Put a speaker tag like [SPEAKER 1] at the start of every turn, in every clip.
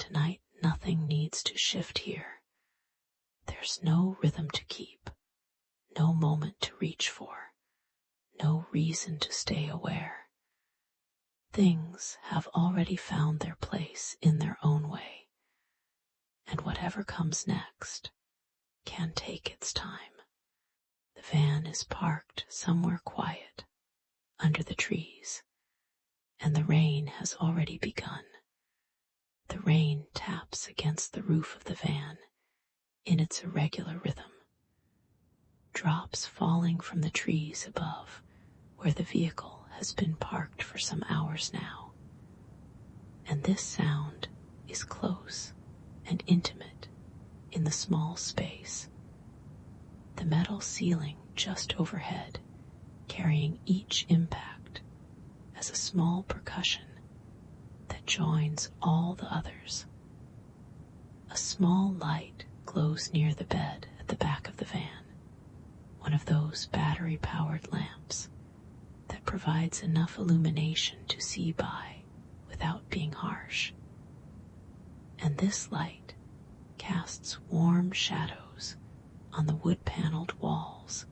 [SPEAKER 1] tonight nothing needs to shift here. There's no rhythm to keep, no moment to reach for, no reason to stay aware. Things have already found their place in their own way, and whatever comes next can take its time. The van is parked somewhere quiet, under the trees, and the rain has already begun. The rain taps against the roof of the van in its irregular rhythm, drops falling from the trees above where the vehicle has been parked for some hours now. And this sound is close and intimate in the small space. The metal ceiling just overhead, carrying each impact as a small percussion that joins all the others. A small light glows near the bed at the back of the van, one of those battery-powered lamps that provides enough illumination to see by without being harsh. And this light casts warm shadows on the wood-paneled walls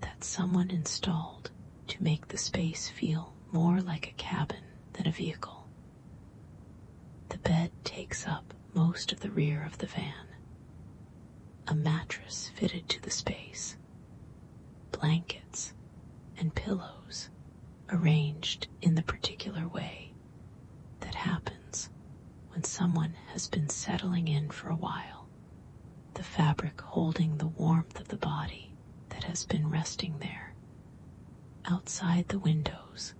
[SPEAKER 1] that someone installed to make the space feel more like a cabin than a vehicle. The bed takes up most of the rear of the van, a mattress fitted to the space, blankets and pillows arranged in the particular way that happens when someone has been settling in for a while, the fabric holding the warmth of the body that has been resting there. Outside the windows,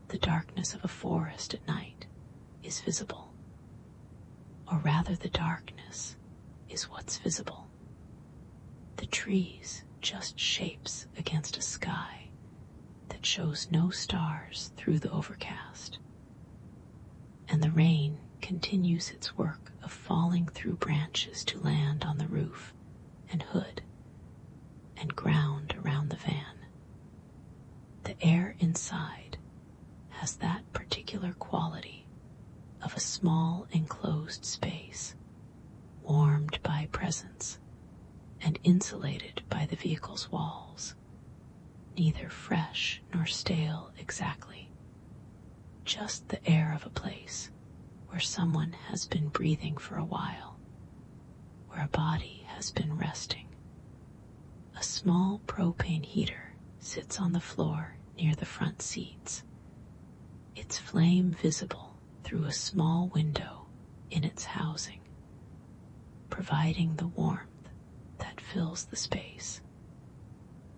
[SPEAKER 1] the darkness of a forest at night is visible, or rather the darkness is what's visible. The trees just shapes against a sky that shows no stars through the overcast. And the rain continues its work of falling through branches to land on the roof and hood and ground around the van. The air inside has that particular quality of a small enclosed space, warmed by presence and insulated by the vehicle's walls, neither fresh nor stale exactly, just the air of a place where someone has been breathing for a while, where a body has been resting. A small propane heater sits on the floor near the front seats, its flame visible through a small window in its housing, providing the warmth that fills the space.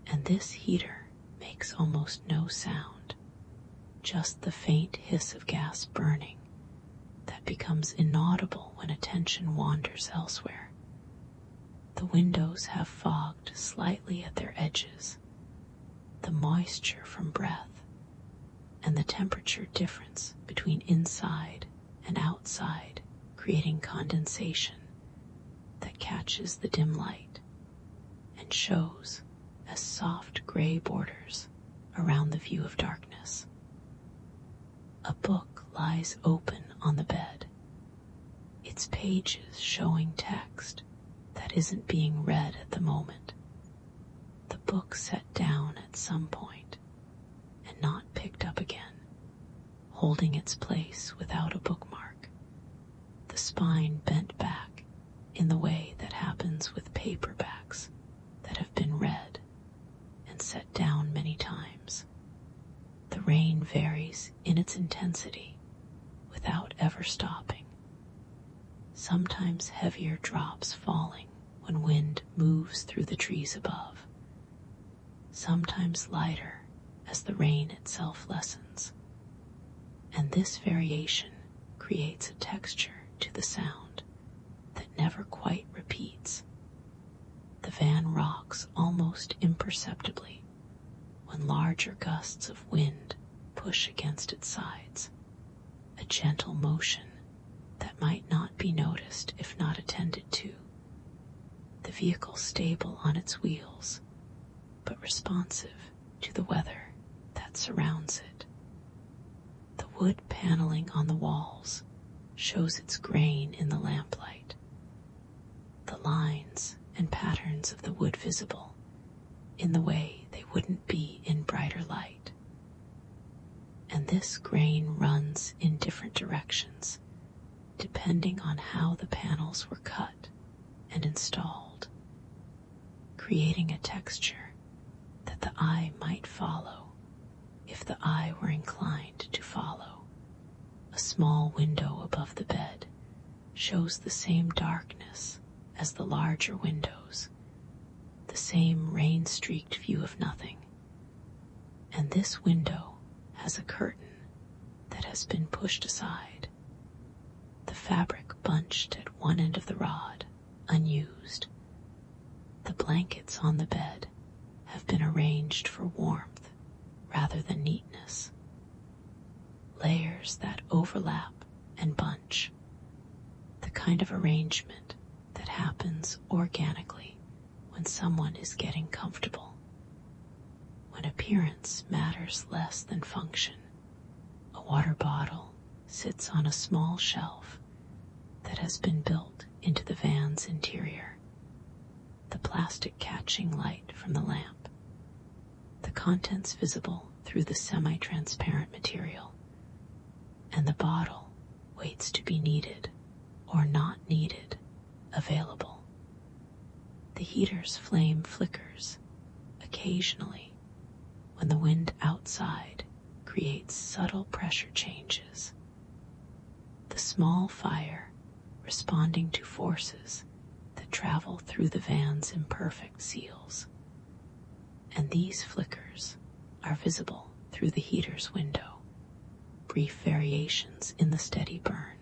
[SPEAKER 1] And this heater makes almost no sound, just the faint hiss of gas burning that becomes inaudible when attention wanders elsewhere. The windows have fogged slightly at their edges, the moisture from breath and the temperature difference between inside and outside creating condensation that catches the dim light and shows as soft gray borders around the view of darkness. A book lies open on the bed, its pages showing text that isn't being read at the moment. The book set down at some point and not picked up again, holding its place without a bookmark, the spine bent back in the way that happens with paperbacks that have been read and set down many times. The rain varies in its intensity without ever stopping, sometimes heavier drops falling when wind moves through the trees above, sometimes lighter as the rain itself lessens. And this variation creates a texture to the sound that never quite repeats. The van rocks almost imperceptibly when larger gusts of wind push against its sides, a gentle motion that might not be noticed if not attended to. The vehicle stable on its wheels, but responsive to the weather that surrounds it. The wood paneling on the walls shows its grain in the lamplight, the lines and patterns of the wood visible in the way they wouldn't be in brighter light. And this grain runs in different directions, depending on how the panels were cut and installed, creating a texture that the eye might follow if the eye were inclined to follow. A small window above the bed shows the same darkness as the larger windows, the same rain-streaked view of nothing. And this window has a curtain that has been pushed aside, the fabric bunched at one end of the rod, unused. The blankets on the bed have been arranged for warmth rather than neatness. Layers that overlap and bunch, the kind of arrangement that happens organically when someone is getting comfortable, when appearance matters less than function. A water bottle sits on a small shelf that has been built into the van's interior, the plastic catching light from the lamp, the contents visible through the semi-transparent material, and the bottle waits to be needed or not needed, available. The heater's flame flickers occasionally when the wind outside creates subtle pressure changes. The small fire responding to forces that travel through the van's imperfect seals. And these flickers are visible through the heater's window, brief variations in the steady burn.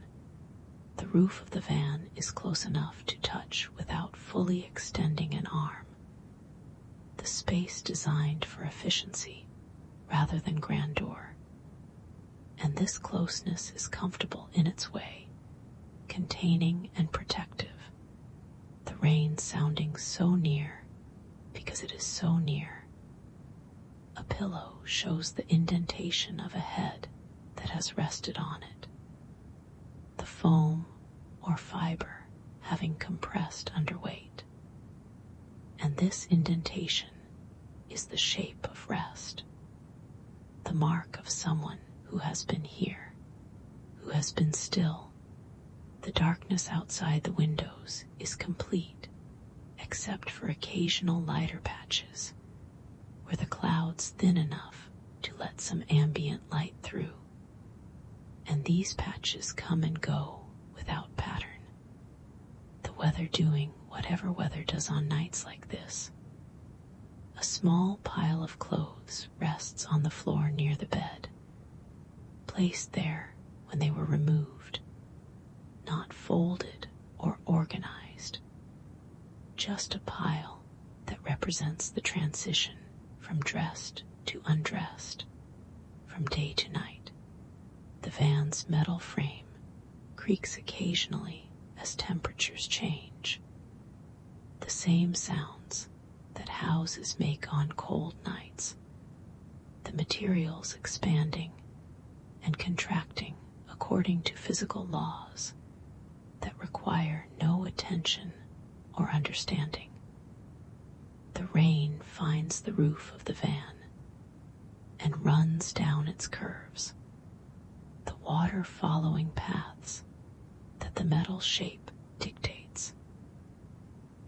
[SPEAKER 1] The roof of the van is close enough to touch without fully extending an arm. The space designed for efficiency rather than grandeur. And this closeness is comfortable in its way, containing and protective. The rain sounding so near because it is so near. A pillow shows the indentation of a head that has rested on it, the foam or fiber having compressed under weight. And this indentation is the shape of rest, the mark of someone who has been here, who has been still. The darkness outside the windows is complete, except for occasional lighter patches, where the clouds thin enough to let some ambient light through. And these patches come and go without pattern, the weather doing whatever weather does on nights like this. A small pile of clothes rests on the floor near the bed, placed there when they were removed, not folded or organized, just a pile that represents the transition from dressed to undressed, from day to night. The van's metal frame creaks occasionally as temperatures change. The same sounds that houses make on cold nights, the materials expanding and contracting according to physical laws that require no attention or understanding. The rain finds the roof of the van and runs down its curves, the water following paths that the metal shape dictates.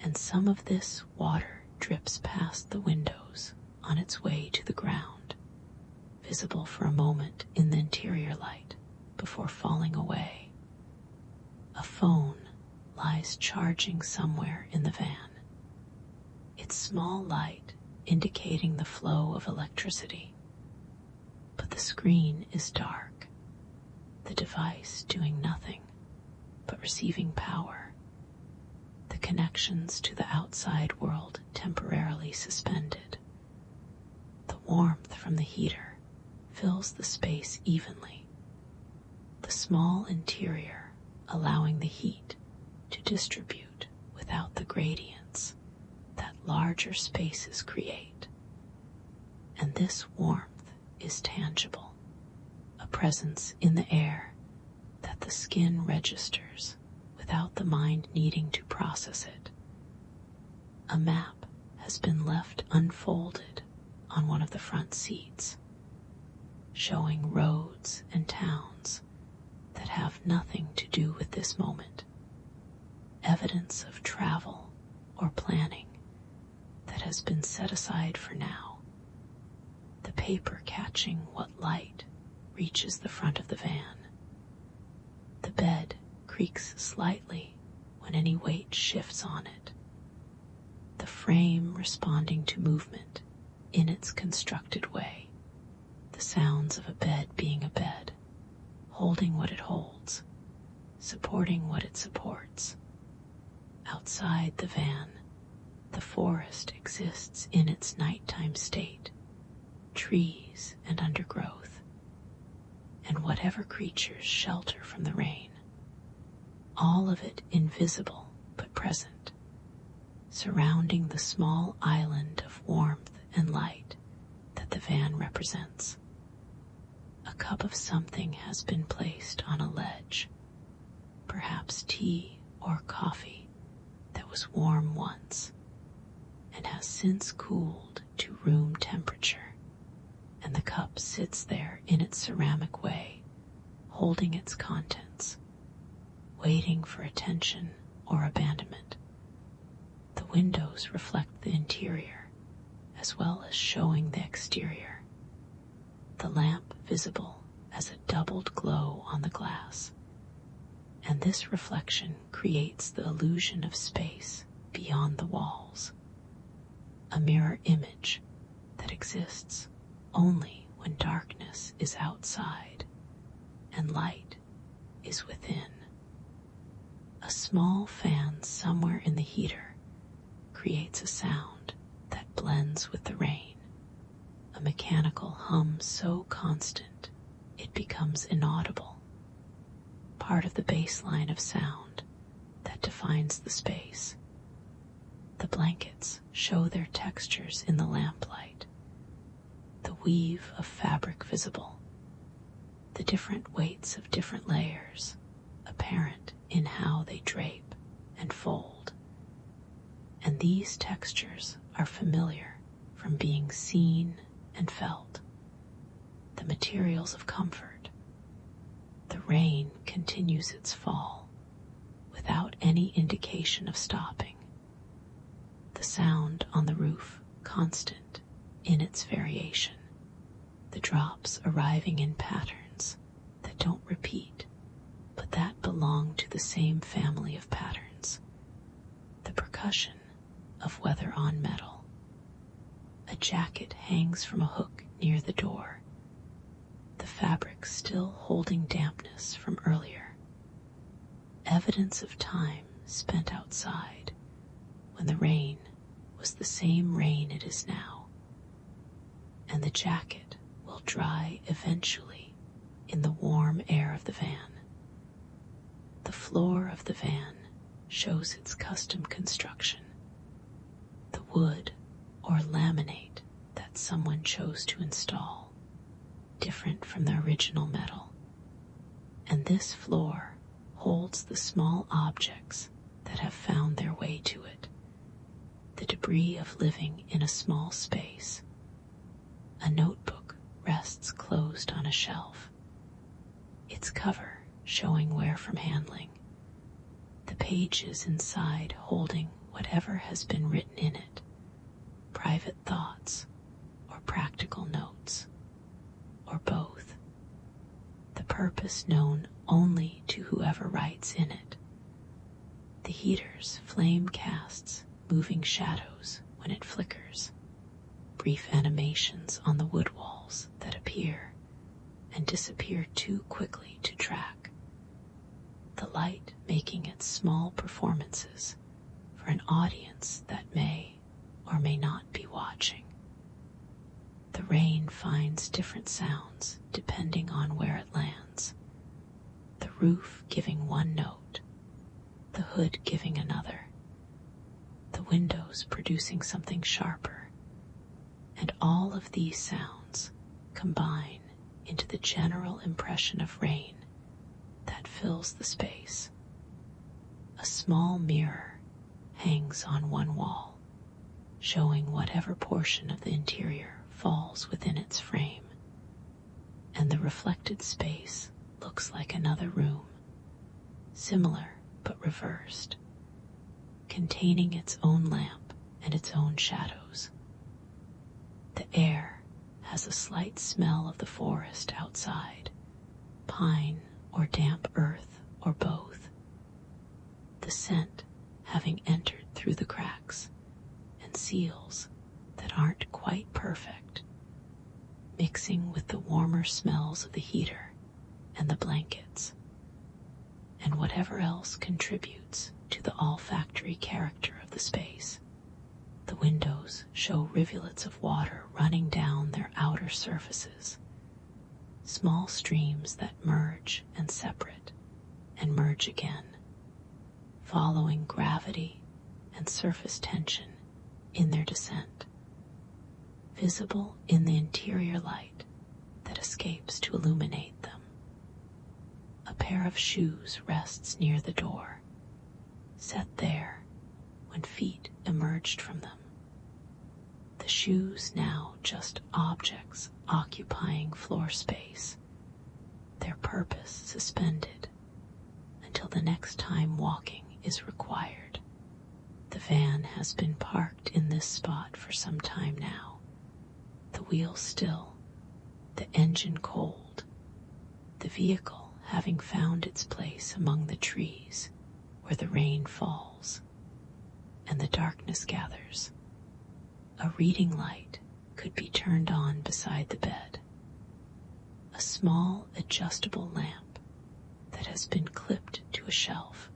[SPEAKER 1] And some of this water drips past the windows on its way to the ground, visible for a moment in the interior light before falling away. A phone lies charging somewhere in the van, its small light indicating the flow of electricity. But the screen is dark, the device doing nothing but receiving power, the connections to the outside world temporarily suspended. The warmth from the heater fills the space evenly, the small interior allowing the heat to distribute without the gradients that larger spaces create. And this warmth is tangible, a presence in the air that the skin registers without the mind needing to process it. A map has been left unfolded on one of the front seats, showing roads and towns that have nothing to do with this moment, evidence of travel or planning that has been set aside for now, the paper catching what light reaches the front of the van. The bed creaks slightly when any weight shifts on it, the frame responding to movement in its constructed way, the sounds of a bed being a bed, holding what it holds, supporting what it supports. Outside the van, the forest exists in its nighttime state, trees and undergrowth, and whatever creatures shelter from the rain, all of it invisible but present, surrounding the small island of warmth and light that the van represents. A cup of something has been placed on a ledge, perhaps tea or coffee that was warm once and has since cooled to room temperature, and the cup sits there in its ceramic way, holding its contents, waiting for attention or abandonment. The windows reflect the interior as well as showing the exterior, the lamp visible as a doubled glow on the glass, and this reflection creates the illusion of space beyond the walls, a mirror image that exists only when darkness is outside and light is within. A small fan somewhere in the heater creates a sound that blends with the rain, a mechanical hum so constant it becomes inaudible, part of the baseline of sound that defines the space. The blankets show their textures in the lamplight, the weave of fabric visible, the different weights of different layers apparent in how they drape and fold. And these textures are familiar from being seen and felt, the materials of comfort. The rain continues its fall without any indication of stopping, the sound on the roof constant in its variation, the drops arriving in patterns that don't repeat but that belong to the same family of patterns, the percussion of weather on metal. A jacket hangs from a hook near the door, the fabric still holding dampness from earlier, evidence of time spent outside when the rain was the same rain it is now, and the jacket will dry eventually in the warm air of the van. The floor of the van shows its custom construction, the wood or laminate that someone chose to install, different from the original metal. And this floor holds the small objects that have found their way to it, the debris of living in a small space. A notebook rests closed on a shelf, its cover showing wear from handling, the pages inside holding whatever has been written in it, private thoughts or practical notes, or both, the purpose known only to whoever writes in it. The heater's flame casts moving shadows when it flickers, brief animations on the wood walls that appear and disappear too quickly to track, the light making its small performances for an audience that may or may not be watching. The rain finds different sounds depending on where it lands, the roof giving one note, the hood giving another, the windows producing something sharper, and all of these sounds combine into the general impression of rain that fills the space. A small mirror hangs on one wall, showing whatever portion of the interior falls within its frame, and the reflected space looks like another room, similar but reversed, containing its own lamp and its own shadows. The air has a slight smell of the forest outside, pine or damp earth or both, the scent having entered through the cracks and seals that aren't quite perfect, mixing with the warmer smells of the heater and the blankets, and whatever else contributes to the olfactory character of the space. The windows show rivulets of water running down their outer surfaces, small streams that merge and separate and merge again, following gravity and surface tension in their descent, visible in the interior light that escapes to illuminate them. A pair of shoes rests near the door, set there when feet emerged from them. The shoes now just objects occupying floor space, their purpose suspended until the next time walking is required. The van has been parked in this spot for some time now, the wheels still, the engine cold, the vehicle having found its place among the trees where the rain falls and the darkness gathers. A reading light could be turned on beside the bed, a small adjustable lamp that has been clipped to a shelf,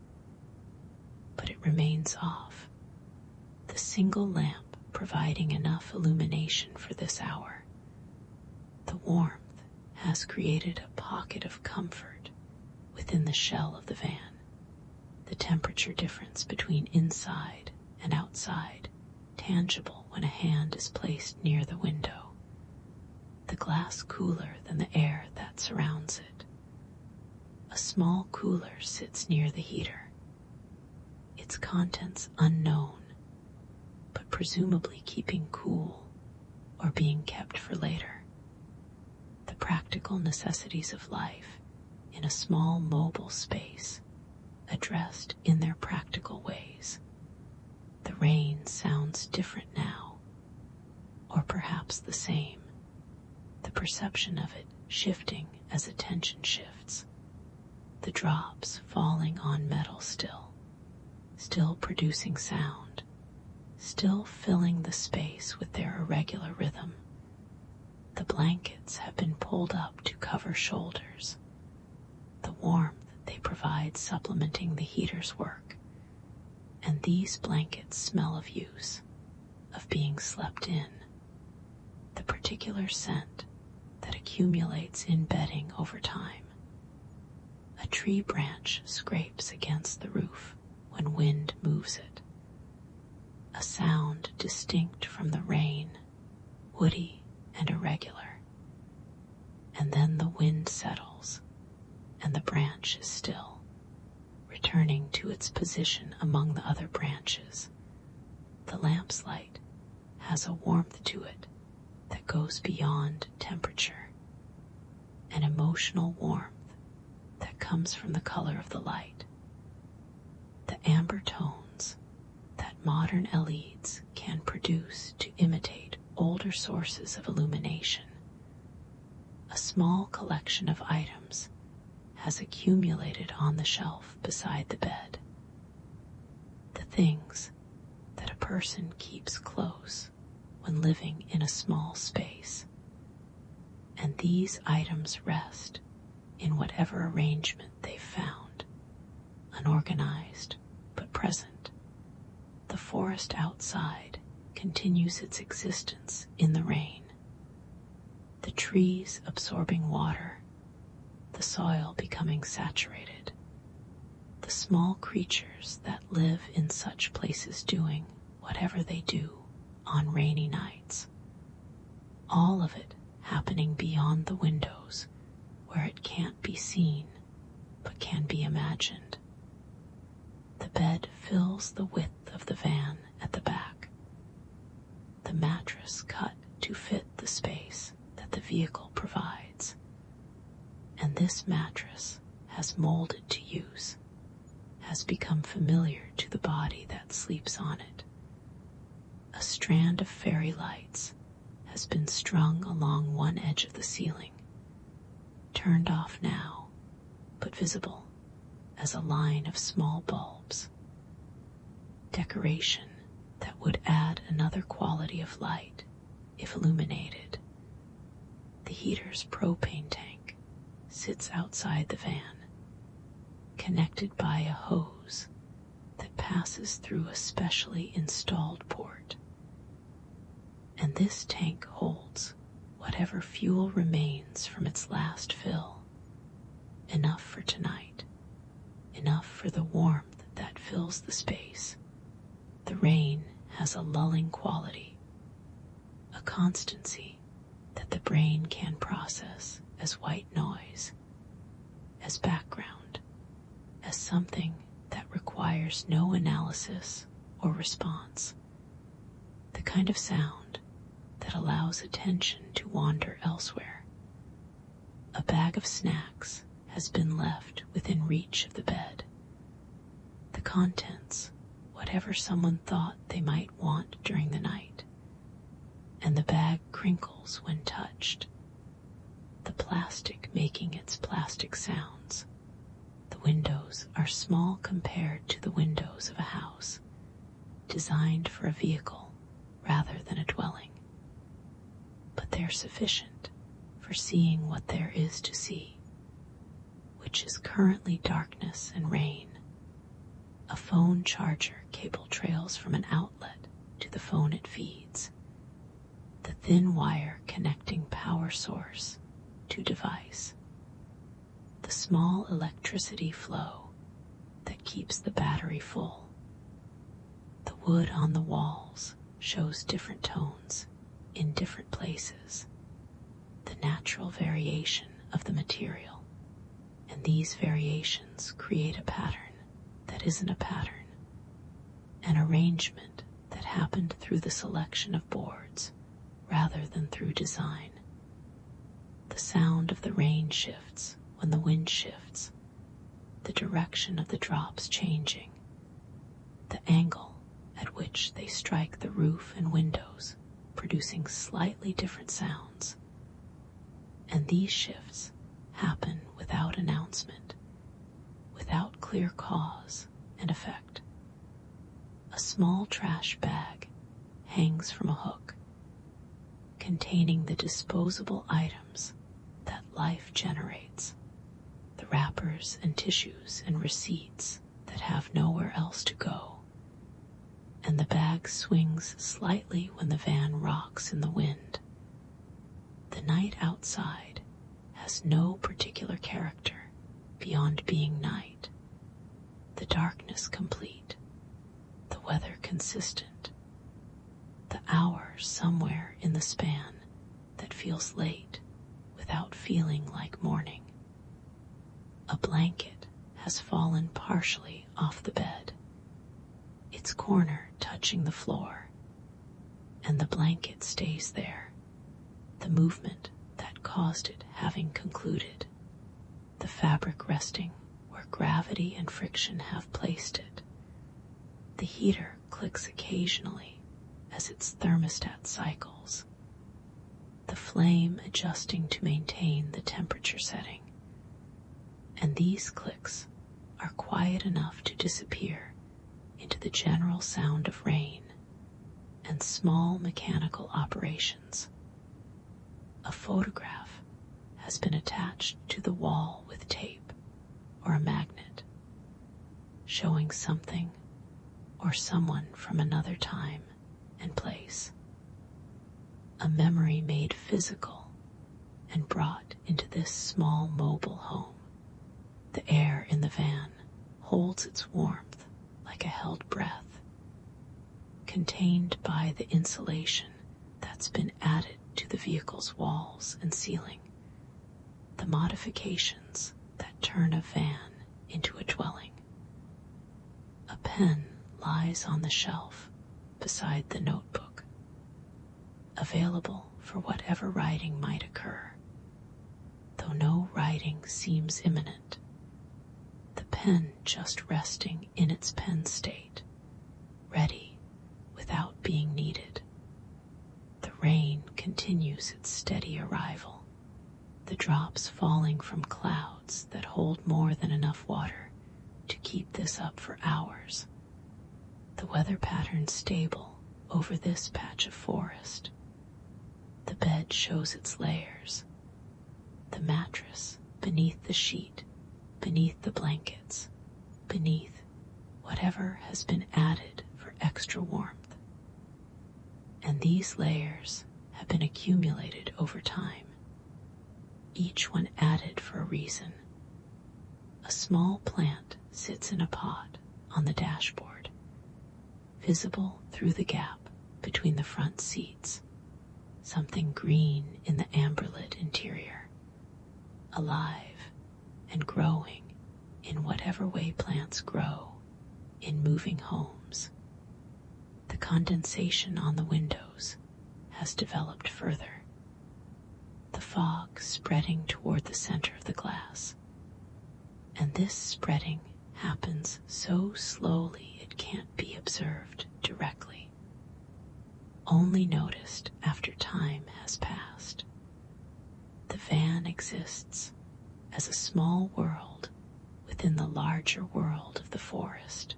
[SPEAKER 1] but it remains off, the single lamp providing enough illumination for this hour. The warmth has created a pocket of comfort within the shell of the van, the temperature difference between inside and outside tangible when a hand is placed near the window, the glass cooler than the air that surrounds it. A small cooler sits near the heater, its contents unknown, but presumably keeping cool or being kept for later. The practical necessities of life in a small mobile space, addressed in their practical ways. The rain sounds different now, or perhaps the same, the perception of it shifting as attention shifts, the drops falling on metal still producing sound, still filling the space with their irregular rhythm. The blankets have been pulled up to cover shoulders, the warmth they provide supplementing the heater's work, and these blankets smell of use, of being slept in, the particular scent that accumulates in bedding over time. A tree branch scrapes against the roof when wind moves it, a sound distinct from the rain, woody and irregular, and then the wind settles and the branch is still, returning to its position among the other branches. The lamp's light has a warmth to it that goes beyond temperature, an emotional warmth that comes from the color of the light, the amber tones that modern LEDs can produce to imitate older sources of illumination. A small collection of items has accumulated on the shelf beside the bed. The things that a person keeps close when living in a small space. And these items rest in whatever arrangement they've found, unorganized but present. The forest outside continues its existence in the rain, the trees absorbing water, the soil becoming saturated, the small creatures that live in such places doing whatever they do on rainy nights. All of it happening beyond the windows where it can't be seen, but can be imagined. The bed fills the width of the van at the back, the mattress cut to fit the space that the vehicle provides, and this mattress has molded to use, has become familiar to the body that sleeps on it. A strand of fairy lights has been strung along one edge of the ceiling, turned off now, but visible as a line of small bulbs. Decoration that would add another quality of light if illuminated. The heater's propane tank sits outside the van, connected by a hose that passes through a specially installed port. And this tank holds whatever fuel remains from its last fill, enough for tonight, enough for the warmth that fills the space. The rain has a lulling quality, a constancy that the brain can process as white noise, as background, as something that requires no analysis or response, the kind of sound that allows attention to wander elsewhere. A bag of snacks has been left within reach of the bed. The contents, whatever someone thought they might want during the night, and the bag crinkles when touched, the plastic making its plastic sounds. The windows are small compared to the windows of a house, designed for a vehicle rather than a dwelling. But they're sufficient for seeing what there is to see, which is currently darkness and rain. A phone charger cable trails from an outlet to the phone it feeds, the thin wire connecting power source to device, the small electricity flow that keeps the battery full. The wood on the walls shows different tones in different places, the natural variation of the material, and these variations create a pattern that isn't a pattern, an arrangement that happened through the selection of boards rather than through design. The sound of the rain shifts when the wind shifts, the direction of the drops changing, the angle at which they strike the roof and windows, producing slightly different sounds. And these shifts happen without announcement, without clear cause and effect. A small trash bag hangs from a hook, containing the disposable items that life generates, the wrappers and tissues and receipts that have nowhere else to go. And the bag swings slightly when the van rocks in the wind. The night outside has no particular character beyond being night, the darkness complete, the weather consistent, the hour somewhere in the span that feels late without feeling like morning. A blanket has fallen partially off the bed, its corner touching the floor, and the blanket stays there, the movement that caused it having concluded, the fabric resting where gravity and friction have placed it. The heater clicks occasionally as its thermostat cycles, the flame adjusting to maintain the temperature setting. And these clicks are quiet enough to disappear into the general sound of rain and small mechanical operations. A photograph has been attached to the wall with tape or a magnet, showing something or someone from another time and place. A memory made physical and brought into this small mobile home. The air in the van holds its warmth like a held breath, contained by the insulation that's been added to the vehicle's walls and ceiling, the modifications that turn a van into a dwelling. A pen lies on the shelf beside the notebook, available for whatever writing might occur. Though no writing seems imminent, the pen just resting in its pen state, ready without being needed. The rain continues its steady arrival, the drops falling from clouds that hold more than enough water to keep this up for hours. The weather pattern stable over this patch of forest. The bed shows its layers. The mattress beneath the sheet, beneath the blankets, beneath whatever has been added for extra warmth. And these layers have been accumulated over time, each one added for a reason. A small plant sits in a pot on the dashboard, visible through the gap between the front seats, something green in the amber-lit interior, alive and growing in whatever way plants grow in moving homes. The condensation on the windows has developed further, the fog spreading toward the center of the glass. And this spreading happens so slowly it can't be observed directly, only noticed after time has passed. The van exists as a small world within the larger world of the forest,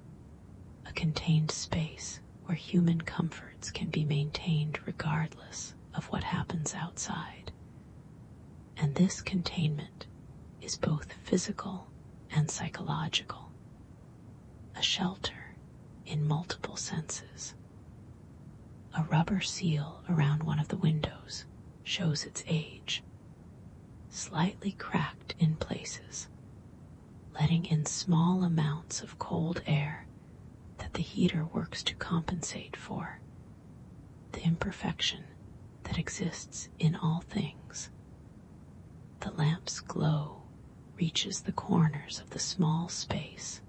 [SPEAKER 1] a contained space where human comforts can be maintained regardless of what happens outside. And this containment is both physical and psychological, a shelter in multiple senses. A rubber seal around one of the windows shows its age, slightly cracked in places, letting in small amounts of cold air that the heater works to compensate for, the imperfection that exists in all things. The lamp's glow reaches the corners of the small space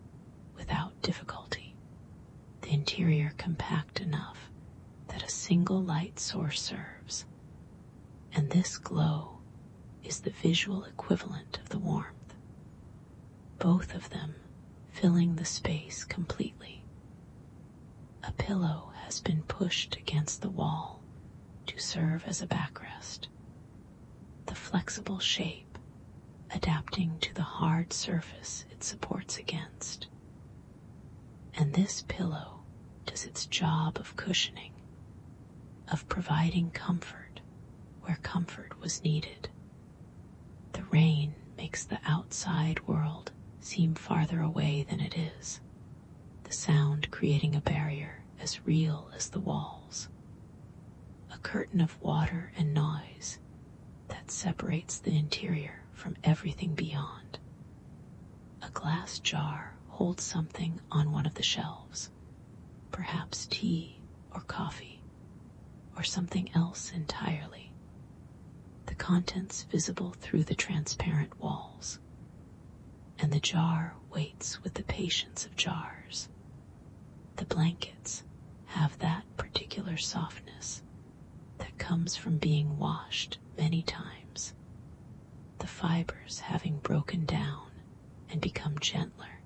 [SPEAKER 1] without difficulty, the interior compact enough that a single light source serves, and this glow is the visual equivalent of the warmth, both of them filling the space completely. A pillow has been pushed against the wall to serve as a backrest, the flexible shape adapting to the hard surface it supports against. And this pillow does its job of cushioning, of providing comfort where comfort was needed. The rain makes the outside world seem farther away than it is, the sound creating a barrier as real as the walls, a curtain of water and noise that separates the interior from everything beyond. A glass jar holds something on one of the shelves, perhaps tea or coffee, or something else entirely, the contents visible through the transparent walls. And the jar waits with the patience of jars. The blankets have that particular softness that comes from being washed many times, the fibers having broken down and become gentler,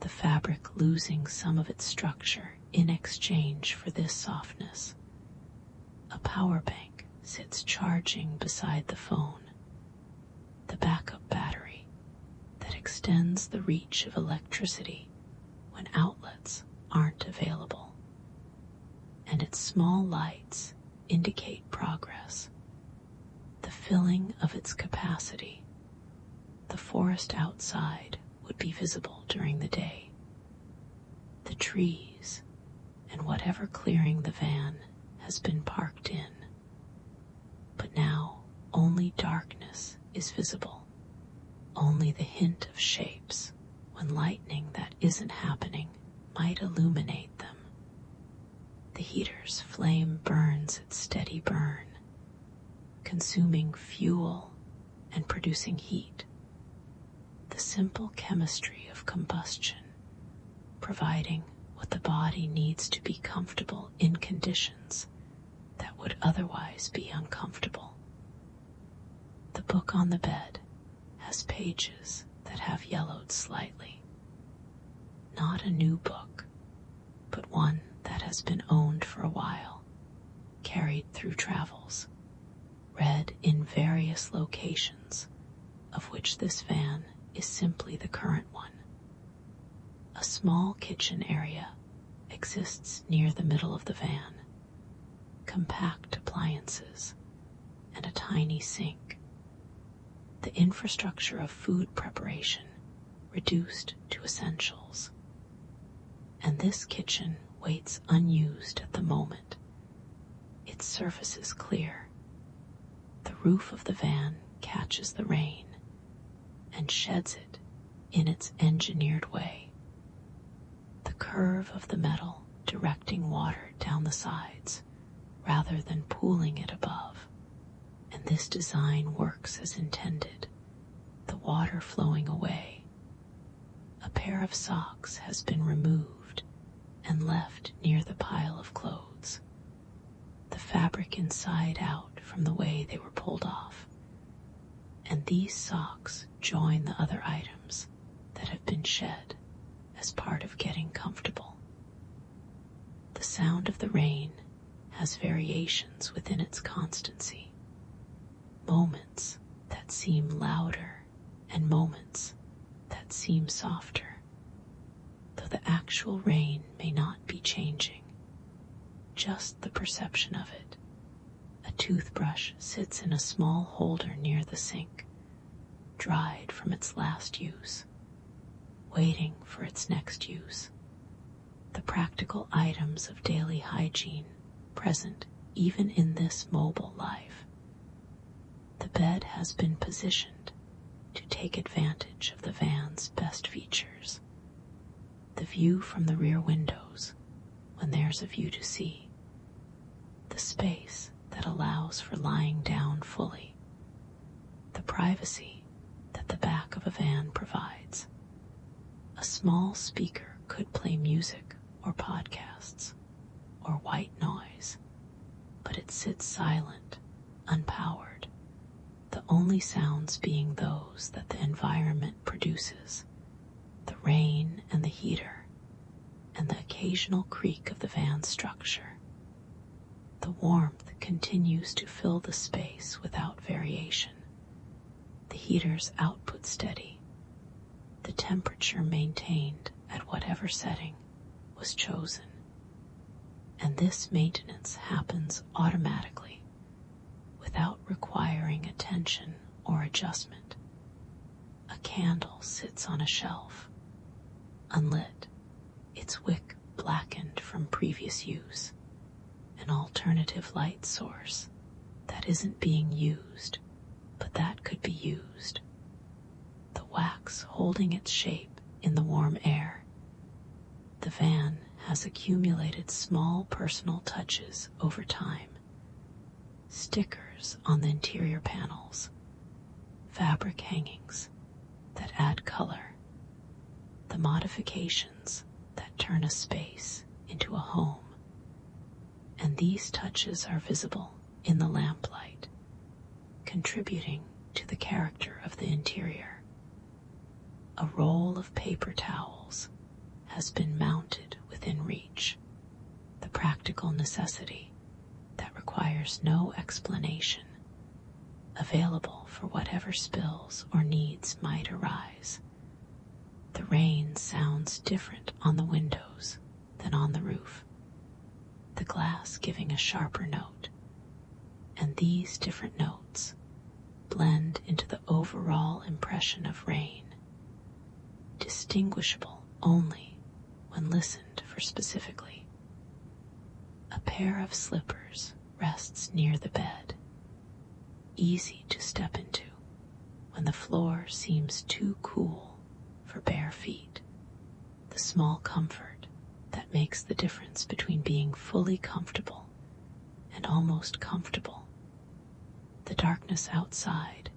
[SPEAKER 1] the fabric losing some of its structure in exchange for this softness. A power bank sits charging beside the phone, the backup battery that extends the reach of electricity when outlets aren't available. And its small lights indicate progress, the filling of its capacity. The forest outside would be visible during the day, the trees and whatever clearing the van has been parked in. But now only darkness is visible, only the hint of shapes when lightning that isn't happening might illuminate them. The heater's flame burns its steady burn, consuming fuel and producing heat. the simple chemistry of combustion, providing what the body needs to be comfortable in conditions that would otherwise be uncomfortable. The book on the bed has pages that have yellowed slightly. Not a new book, but one that has been owned for a while, carried through travels, read in various locations, of which this van is simply the current one. A small kitchen area exists near the middle of the van, compact appliances, and a tiny sink. The infrastructure of food preparation reduced to essentials. And this kitchen waits unused at the moment. Its surface is clear. The roof of the van catches the rain and sheds it in its engineered way. The curve of the metal directing water down the sides rather than pooling it above. And this design works as intended, the water flowing away. A pair of socks has been removed and left near the pile of clothes, the fabric inside out from the way they were pulled off. And these socks join the other items that have been shed as part of getting comfortable. The sound of the rain has variations within its constancy, moments that seem louder and moments that seem softer, though the actual rain may not be changing, just the perception of it. A toothbrush sits in a small holder near the sink, dried from its last use, waiting for its next use. The practical items of daily hygiene present even in this mobile life. The bed has been positioned to take advantage of the van's best features. The view from the rear windows, when there's a view to see. The space that allows for lying down fully. The privacy that the back of a van provides. A small speaker could play music or podcasts or white noise, but it sits silent, unpowered, the only sounds being those that the environment produces, the rain and the heater, and the occasional creak of the van's structure. The warmth continues to fill the space without variation, the heater's output steady, the temperature maintained at whatever setting was chosen. And this maintenance happens automatically, without requiring attention or adjustment. A candle sits on a shelf, unlit, its wick blackened from previous use, an alternative light source that isn't being used, but that could be used. The wax holding its shape in the warm air. The van has accumulated small personal touches over time. Stickers on the interior panels, fabric hangings that add color, the modifications that turn a space into a home. And these touches are visible in the lamplight, contributing to the character of the interior. A roll of paper towels has been mounted within reach, the practical necessity that requires no explanation, available for whatever spills or needs might arise. The rain sounds different on the windows than on the roof, the glass giving a sharper note, and these different notes blend into the overall impression of rain, distinguishable only when listened for specifically. A pair of slippers rests near the bed, easy to step into when the floor seems too cool for bare feet, the small comfort that makes the difference between being fully comfortable and almost comfortable. The darkness outside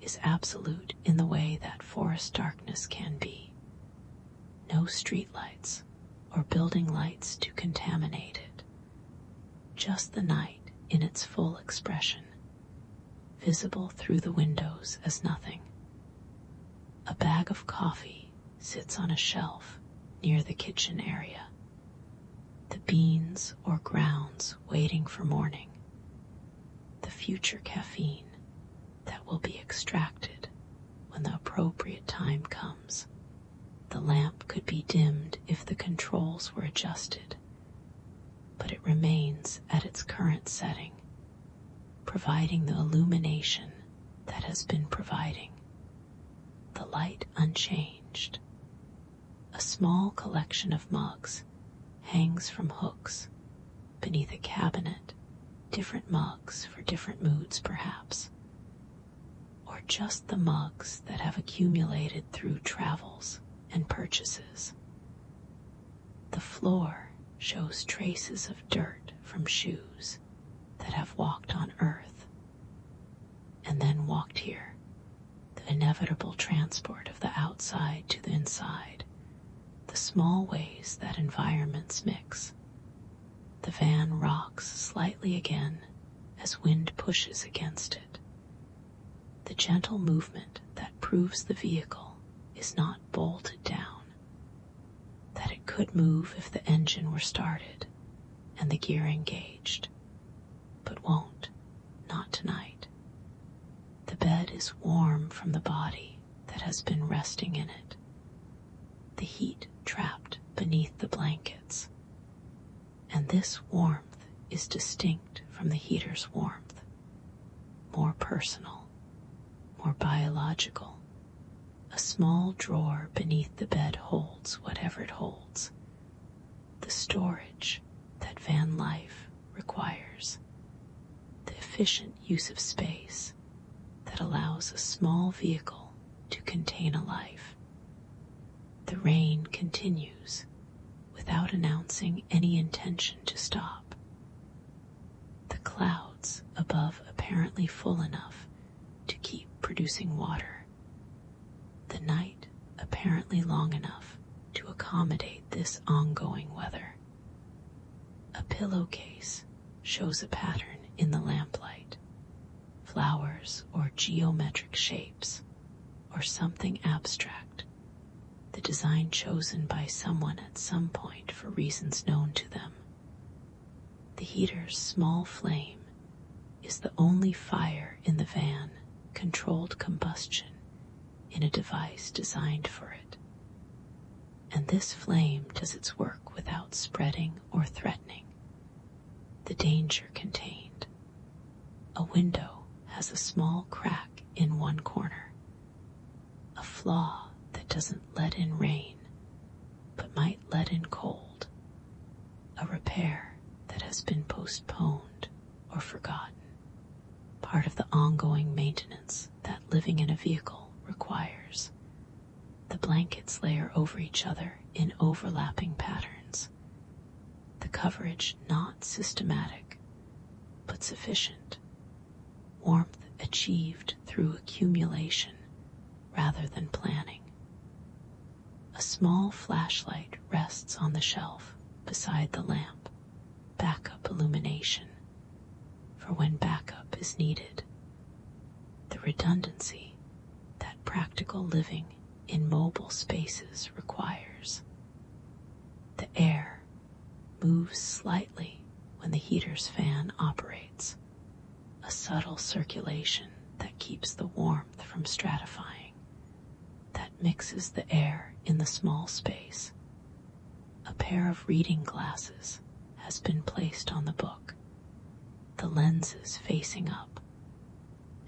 [SPEAKER 1] is absolute in the way that forest darkness can be. No streetlights or building lights to contaminate it. Just the night in its full expression, visible through the windows as nothing. A bag of coffee sits on a shelf near the kitchen area. The beans or grounds waiting for morning. The future caffeine that will be extracted when the appropriate time comes. The lamp could be dimmed if the controls were adjusted, but it remains at its current setting, providing the illumination that has been providing. The light unchanged. A small collection of mugs hangs from hooks beneath a cabinet, different mugs for different moods perhaps, or just the mugs that have accumulated through travels and purchases. The floor shows traces of dirt from shoes that have walked on earth and then walked here, the inevitable transport of the outside to the inside, the small ways that environments mix. The van rocks slightly again as wind pushes against it. The gentle movement that proves the vehicle is not bolted down, that it could move if the engine were started and the gear engaged, but won't, not tonight. The bed is warm from the body that has been resting in it, the heat trapped beneath the blankets, and this warmth is distinct from the heater's warmth, more personal, more biological. A small drawer beneath the bed holds whatever it holds, the storage that van life requires, the efficient use of space that allows a small vehicle to contain a life. The rain continues without announcing any intention to stop. The clouds above apparently full enough to keep producing water. The night apparently long enough to accommodate this ongoing weather. A pillowcase shows a pattern in the lamplight, flowers or geometric shapes, or something abstract, the design chosen by someone at some point for reasons known to them. The heater's small flame is the only fire in the van, controlled combustion in a device designed for it. And this flame does its work without spreading or threatening the danger contained. A window has a small crack in one corner, a flaw that doesn't let in rain, but might let in cold, a repair that has been postponed or forgotten, part of the ongoing maintenance that living in a vehicle requires. The blankets layer over each other in overlapping patterns, the coverage not systematic, but sufficient, warmth achieved through accumulation rather than planning. A small flashlight rests on the shelf beside the lamp, backup illumination, for when backup is needed. The redundancy that practical living in mobile spaces requires. The air moves slightly when the heater's fan operates, a subtle circulation that keeps the warmth from stratifying, that mixes the air in the small space. A pair of reading glasses has been placed on the book, the lenses facing up,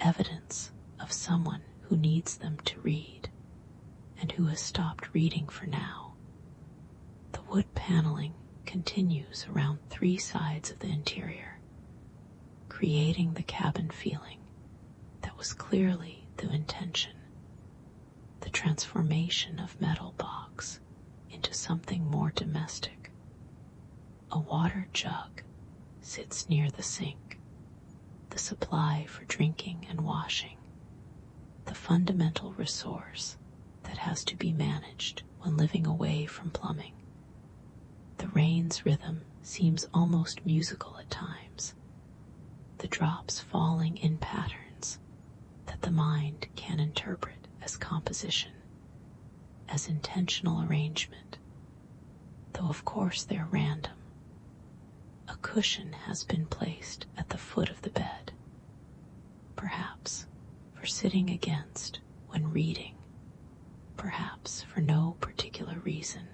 [SPEAKER 1] evidence of someone who needs them to read and who has stopped reading for now. The wood paneling continues around 3 sides of the interior, creating the cabin feeling that was clearly the intention, the transformation of metal box into something more domestic. A water jug sits near the sink, the supply for drinking and washing. the fundamental resource that has to be managed when living away from plumbing. The rain's rhythm seems almost musical at times, the drops falling in patterns that the mind can interpret as composition, as intentional arrangement, though of course they're random. A cushion has been placed at the foot of the bed, perhaps for sitting against when reading, perhaps for no particular reason,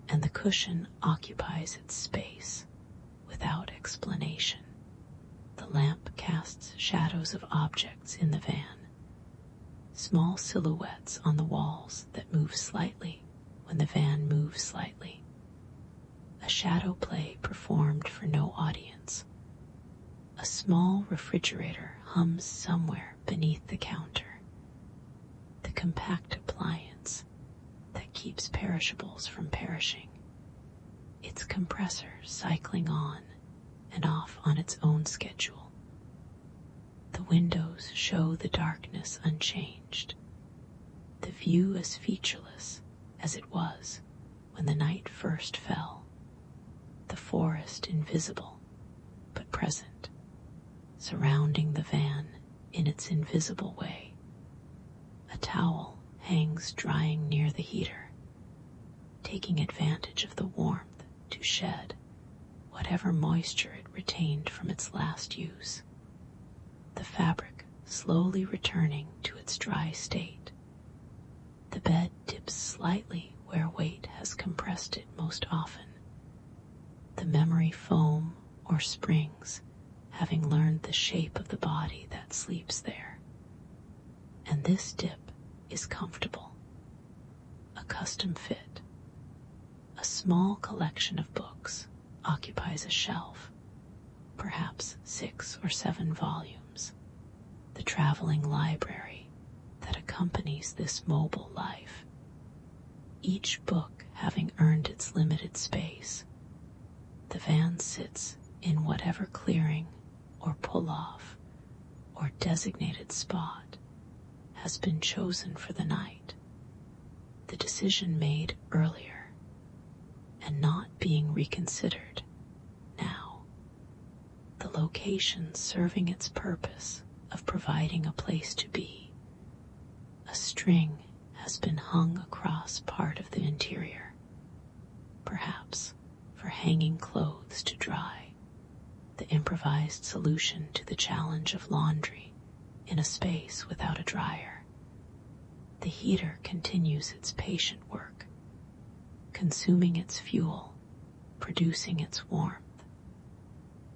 [SPEAKER 1] and the cushion occupies its space without explanation. The lamp casts shadows of objects in the van, small silhouettes on the walls that move slightly when the van moves slightly. A shadow play performed for no audience. A small refrigerator hums somewhere beneath the counter, the compact appliance that keeps perishables from perishing, its compressor cycling on and off on its own schedule. The windows show the darkness unchanged, the view as featureless as it was when the night first fell, the forest invisible but present, surrounding the van in its invisible way. A towel hangs drying near the heater, taking advantage of the warmth to shed whatever moisture it retained from its last use, the fabric slowly returning to its dry state. The bed dips slightly where weight has compressed it most often, the memory foam or springs having learned the shape of the body that sleeps there. And this dip is comfortable, a custom fit. A small collection of books occupies a shelf, perhaps 6 or 7 volumes, the traveling library that accompanies this mobile life, each book having earned its limited space. The van sits in whatever clearing or pull-off or designated spot has been chosen for the night, the decision made earlier and not being reconsidered now, the location serving its purpose of providing a place to be. A string has been hung across part of the interior, perhaps for hanging clothes to dry, the improvised solution to the challenge of laundry in a space without a dryer. The heater continues its patient work, consuming its fuel, producing its warmth.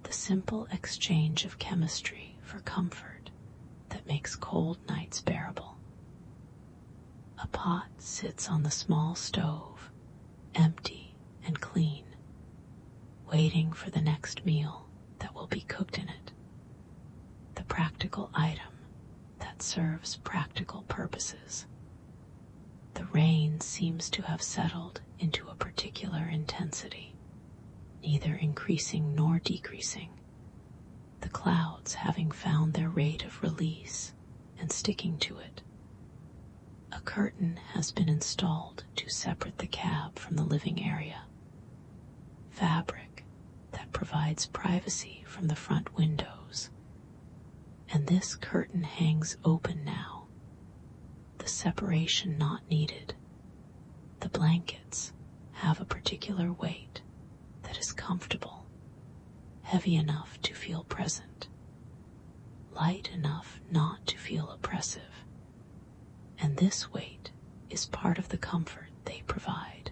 [SPEAKER 1] The simple exchange of chemistry for comfort that makes cold nights bearable. A pot sits on the small stove, empty and clean, waiting for the next meal that will be cooked in it, the practical item that serves practical purposes. The rain seems to have settled into a particular intensity, neither increasing nor decreasing, the clouds having found their rate of release and sticking to it. A curtain has been installed to separate the cab from the living area, fabric that provides privacy from the front windows, and this curtain hangs open now, the separation not needed. The blankets have a particular weight that is comfortable, heavy enough to feel present, light enough not to feel oppressive, and this weight is part of the comfort they provide.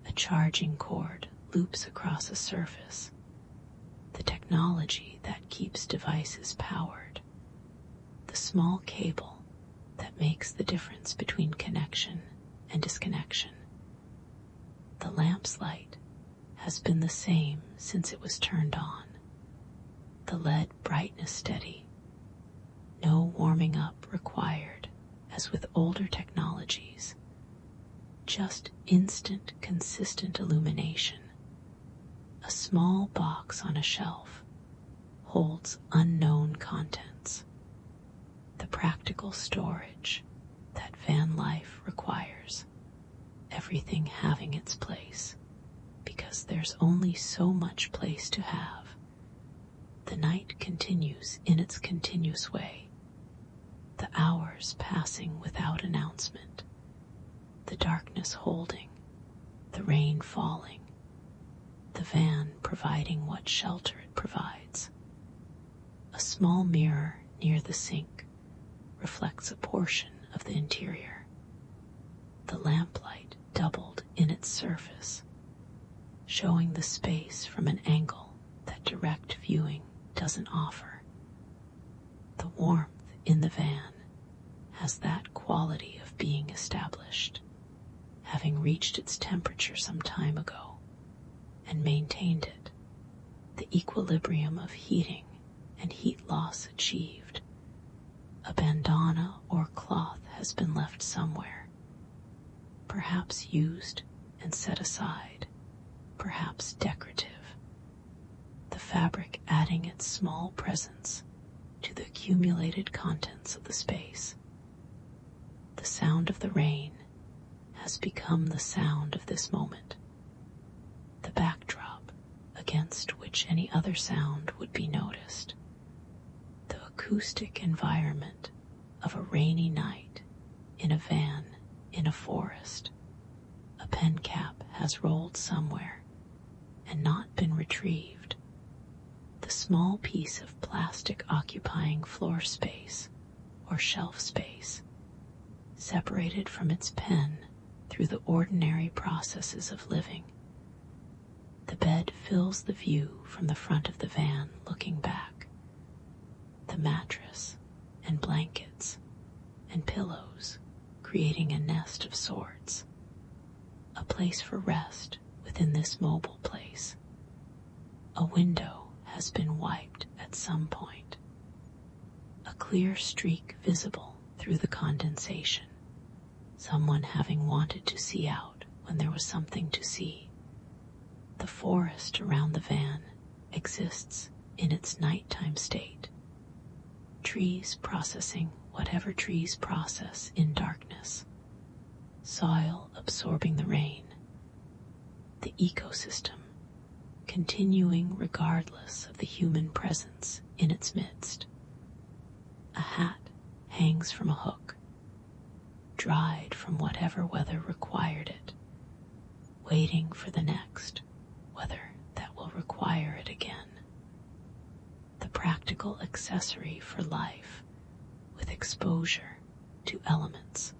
[SPEAKER 1] A charging cord loops across a surface, the technology that keeps devices powered, the small cable that makes the difference between connection and disconnection. The lamp's light has been the same since it was turned on, the LED brightness steady, no warming up required as with older technologies, just instant, consistent illumination. A small box on a shelf holds unknown contents. the practical storage that van life requires, everything having its place, because there's only so much place to have. The night continues in its continuous way, the hours passing without announcement, the darkness holding, the rain falling, the van providing what shelter it provides. A small mirror near the sink reflects a portion of the interior, the lamplight doubled in its surface, showing the space from an angle that direct viewing doesn't offer. The warmth in the van has that quality of being established, having reached its temperature some time ago and maintained it, the equilibrium of heating and heat loss achieved. A bandana or cloth has been left somewhere, perhaps used and set aside, perhaps decorative, the fabric adding its small presence to the accumulated contents of the space. The sound of the rain has become the sound of this moment, the backdrop against which any other sound would be noticed, the acoustic environment of a rainy night in a van in a forest. A pen cap has rolled somewhere and not been retrieved. The small piece of plastic occupying floor space or shelf space, separated from its pen through the ordinary processes of living. The bed fills the view from the front of the van looking back. The mattress and blankets and pillows creating a nest of sorts, a place for rest within this mobile place. A window has been wiped at some point, a clear streak visible through the condensation, someone having wanted to see out when there was something to see. The forest around the van exists in its nighttime state, trees processing whatever trees process in darkness, soil absorbing the rain, the ecosystem continuing regardless of the human presence in its midst. A hat hangs from a hook, dried from whatever weather required it, waiting for the next weather that will require it again. The practical accessory for life with exposure to elements.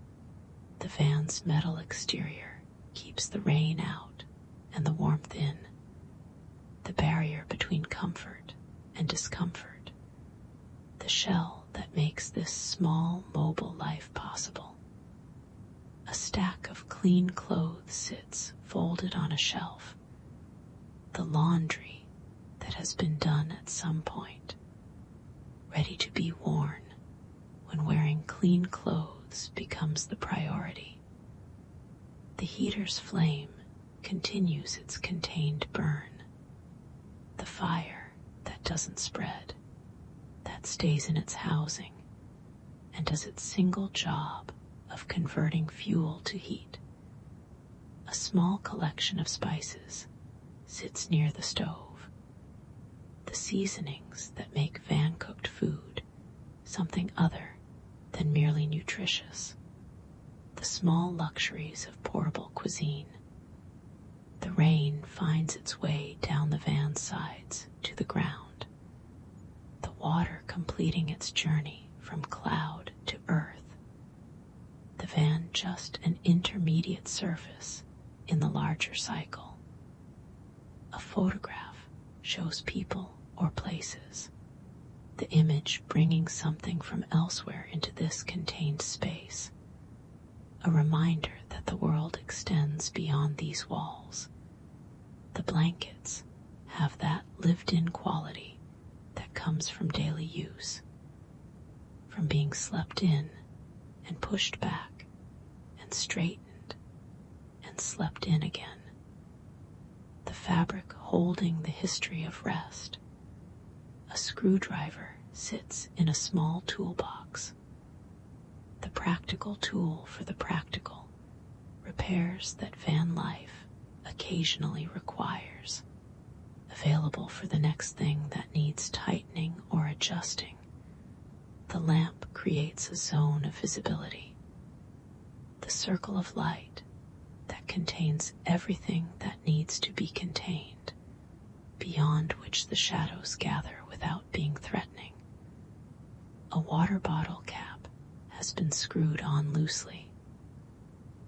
[SPEAKER 1] The van's metal exterior keeps the rain out and the warmth in, the barrier between comfort and discomfort, the shell that makes this small mobile life possible. A stack of clean clothes sits folded on a shelf, the laundry that has been done at some point, ready to be worn when wearing clean clothes becomes the priority. The heater's flame continues its contained burn, the fire that doesn't spread, that stays in its housing and does its single job of converting fuel to heat. A small collection of spices sits near the stove, the seasonings that make van-cooked food something other than merely nutritious, the small luxuries of portable cuisine. The rain finds its way down the van's sides to the ground, the water completing its journey from cloud to earth, the van just an intermediate surface in the larger cycle. A photograph shows people or places, the image bringing something from elsewhere into this contained space, a reminder that the world extends beyond these walls. The blankets have that lived-in quality that comes from daily use, from being slept in and pushed back and straightened and slept in again. The fabric holding the history of rest. A screwdriver sits in a small toolbox, the practical tool for the practical, repairs that van life occasionally requires, available for the next thing that needs tightening or adjusting. The lamp creates a zone of visibility, the circle of light that contains everything that needs to be contained, beyond which the shadows gather without being threatening. A water bottle cap has been screwed on loosely,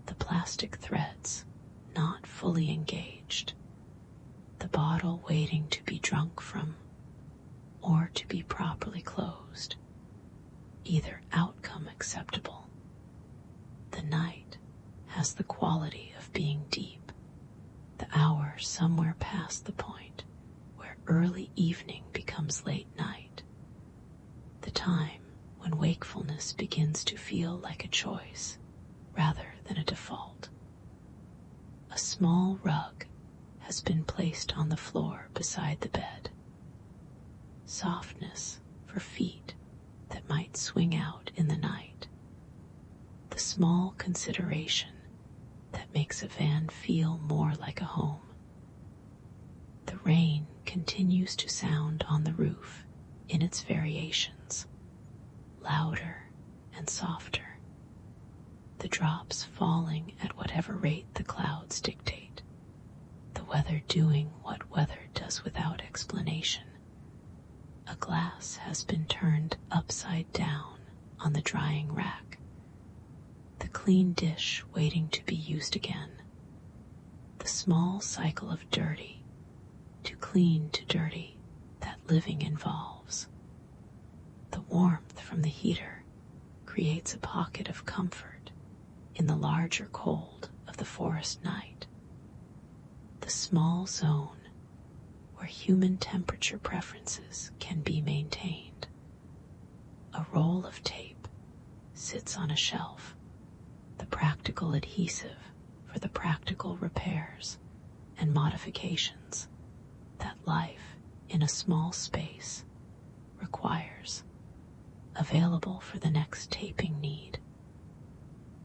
[SPEAKER 1] the plastic threads not fully engaged, the bottle waiting to be drunk from or to be properly closed, either outcome acceptable. The night has the quality of being deep, the hour somewhere past the point where early evening becomes late night, the time when wakefulness begins to feel like a choice rather than a default. A small rug has been placed on the floor beside the bed. Softness for feet that might swing out in the night. The small consideration that makes a van feel more like a home. The rain continues to sound on the roof in its variations, louder and softer, the drops falling at whatever rate the clouds dictate, the weather doing what weather does without explanation. A glass has been turned upside down on the drying rack, the clean dish waiting to be used again, the small cycle of dirty to clean to dirty that living involves. The warmth from the heater creates a pocket of comfort in the larger cold of the forest night, the small zone where human temperature preferences can be maintained. A roll of tape sits on a shelf, the practical adhesive for the practical repairs and modifications that life in a small space requires, available for the next taping need.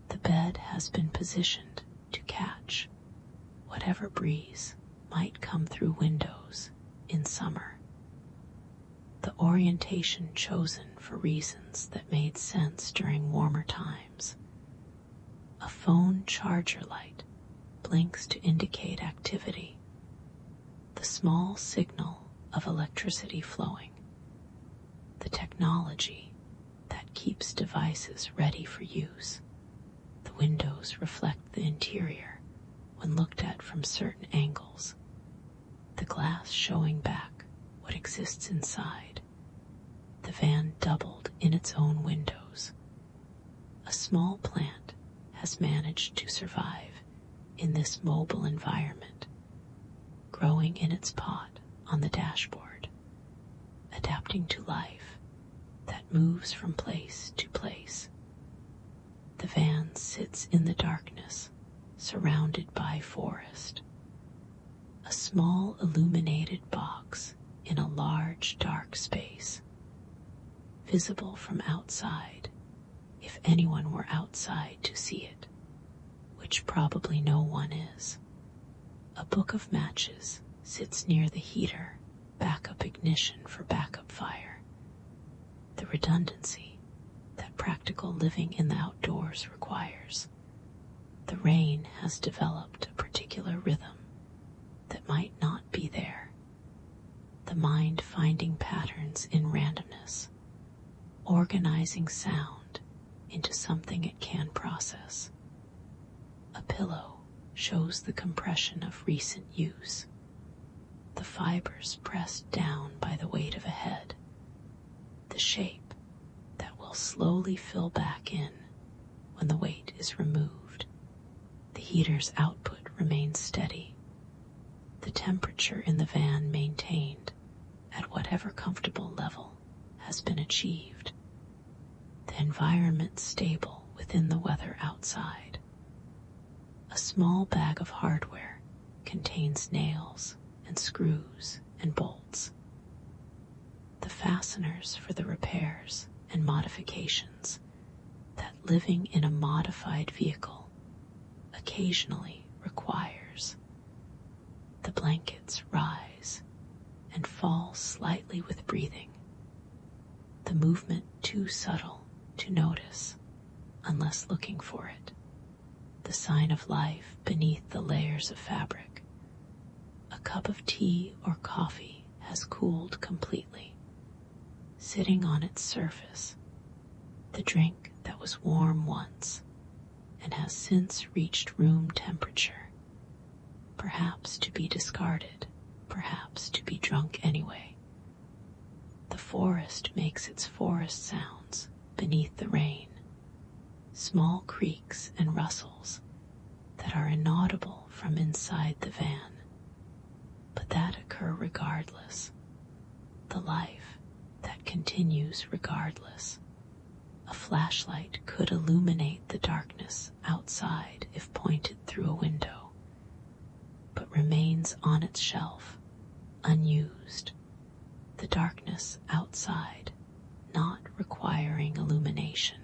[SPEAKER 1] The bed has been positioned to catch whatever breeze might come through windows in summer. The orientation chosen for reasons that made sense during warmer times. A phone charger light blinks to indicate activity, the small signal of electricity flowing, the technology that keeps devices ready for use. The windows reflect the interior when looked at from certain angles, the glass showing back what exists inside. The van doubled in its own windows. A small plant has managed to survive in this mobile environment, growing in its pot on the dashboard, adapting to life that moves from place to place. The van sits in the darkness, surrounded by forest. A small illuminated box in a large dark space, visible from outside if anyone were outside to see it, which probably no one is. A book of matches sits near the heater, backup ignition for backup fire. The redundancy that practical living in the outdoors requires. The rain has developed a particular rhythm that might not be there. The mind finding patterns in randomness, organizing sound into something it can process. A pillow shows the compression of recent use, the fibers pressed down by the weight of a head, the shape that will slowly fill back in when the weight is removed. The heater's output remains steady, the temperature in the van maintained at whatever comfortable level has been achieved, the environment stable within the weather outside. A small bag of hardware contains nails and screws and bolts. The fasteners for the repairs and modifications that living in a modified vehicle occasionally requires. The blankets rise and fall slightly with breathing, the movement too subtle to notice unless looking for it, the sign of life beneath the layers of fabric. A cup of tea or coffee has cooled completely, sitting on its surface, the drink that was warm once and has since reached room temperature, perhaps to be discarded, perhaps to be drunk anyway. The forest makes its forest sounds beneath the rain, small creaks and rustles that are inaudible from inside the van, but that occur regardless, the life that continues regardless. A flashlight could illuminate the darkness outside if pointed through a window, but remains on its shelf, unused, the darkness outside not requiring illumination.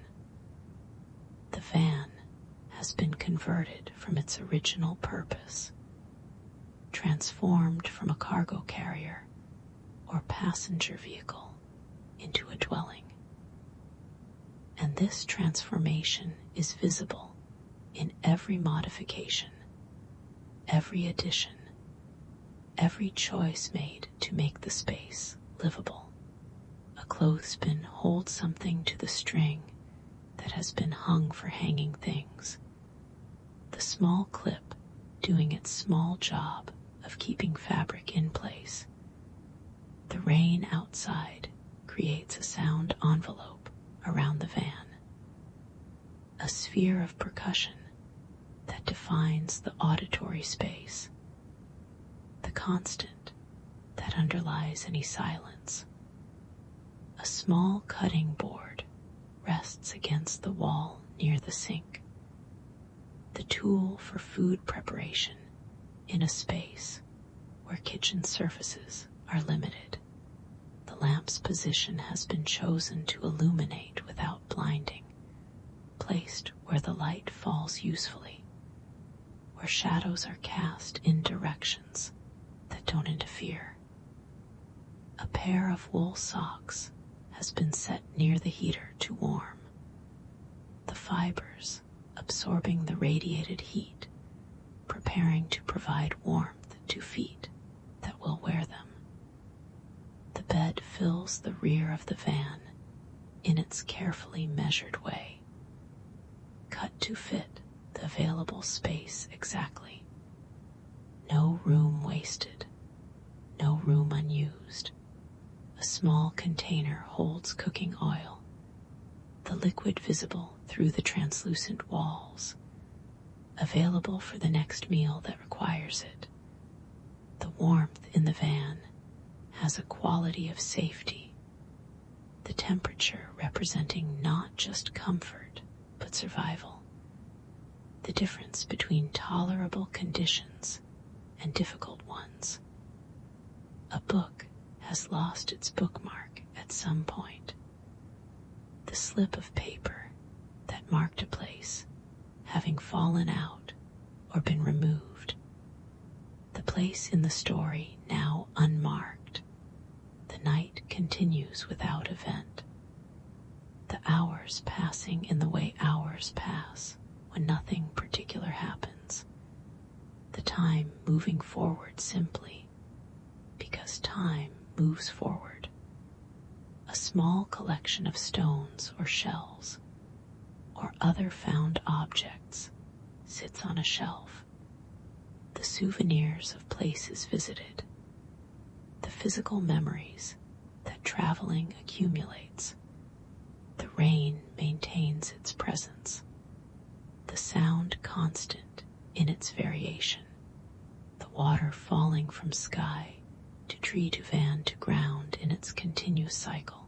[SPEAKER 1] The van has been converted from its original purpose, transformed from a cargo carrier or passenger vehicle into a dwelling. And this transformation is visible in every modification, every addition, every choice made to make the space livable. A clothespin holds something to the string that has been hung for hanging things, the small clip doing its small job of keeping fabric in place. The rain outside creates a sound envelope around the van, a sphere of percussion that defines the auditory space, the constant that underlies any silence. A small cutting board rests against the wall near the sink, the tool for food preparation in a space where kitchen surfaces are limited. The lamp's position has been chosen to illuminate without blinding, placed where the light falls usefully, where shadows are cast in directions that don't interfere. A pair of wool socks has been set near the heater to warm, the fibers absorbing the radiated heat, preparing to provide warmth to feet that will wear them. The bed fills the rear of the van in its carefully measured way, cut to fit the available space exactly. No room wasted, no room unused. A small container holds cooking oil, the liquid visible through the translucent walls, available for the next meal that requires it. The warmth in the van has a quality of safety, the temperature representing not just comfort, but survival, the difference between tolerable conditions and difficult ones. A book has lost its bookmark at some point. The slip of paper that marked a place having fallen out or been removed. The place in the story now unmarked. The night continues without event. The hours passing in the way hours pass when nothing particular happens. The time moving forward simply because time moves forward. A small collection of stones or shells or other found objects sits on a shelf. The souvenirs of places visited, the physical memories that traveling accumulates. The rain maintains its presence, the sound constant in its variation, the water falling from sky to tree to van to ground in its continuous cycle.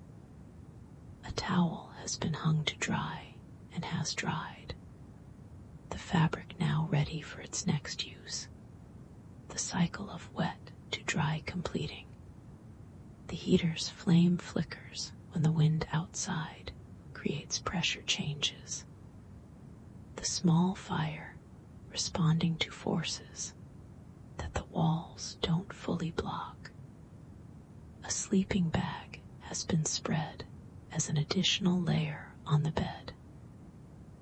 [SPEAKER 1] A towel has been hung to dry and has dried, the fabric now ready for its next use, the cycle of wet to dry completing. The heater's flame flickers when the wind outside creates pressure changes. small fire responding to forces that the walls don't fully block. A sleeping bag has been spread as an additional layer on the bed,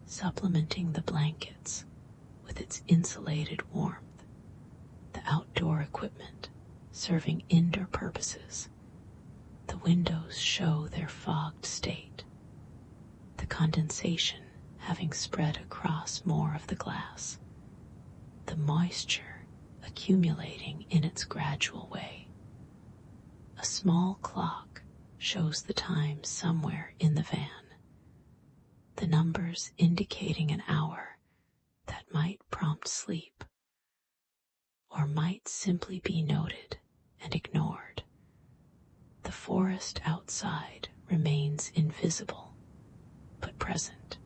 [SPEAKER 1] supplementing the blankets with its insulated warmth, the outdoor equipment serving indoor purposes. The windows show their fogged state, the condensation having spread across more of the glass, the moisture accumulating in its gradual way. A small clock shows the time somewhere in the van, the numbers indicating an hour that might prompt sleep, or might simply be noted and ignored. The forest outside remains invisible but present,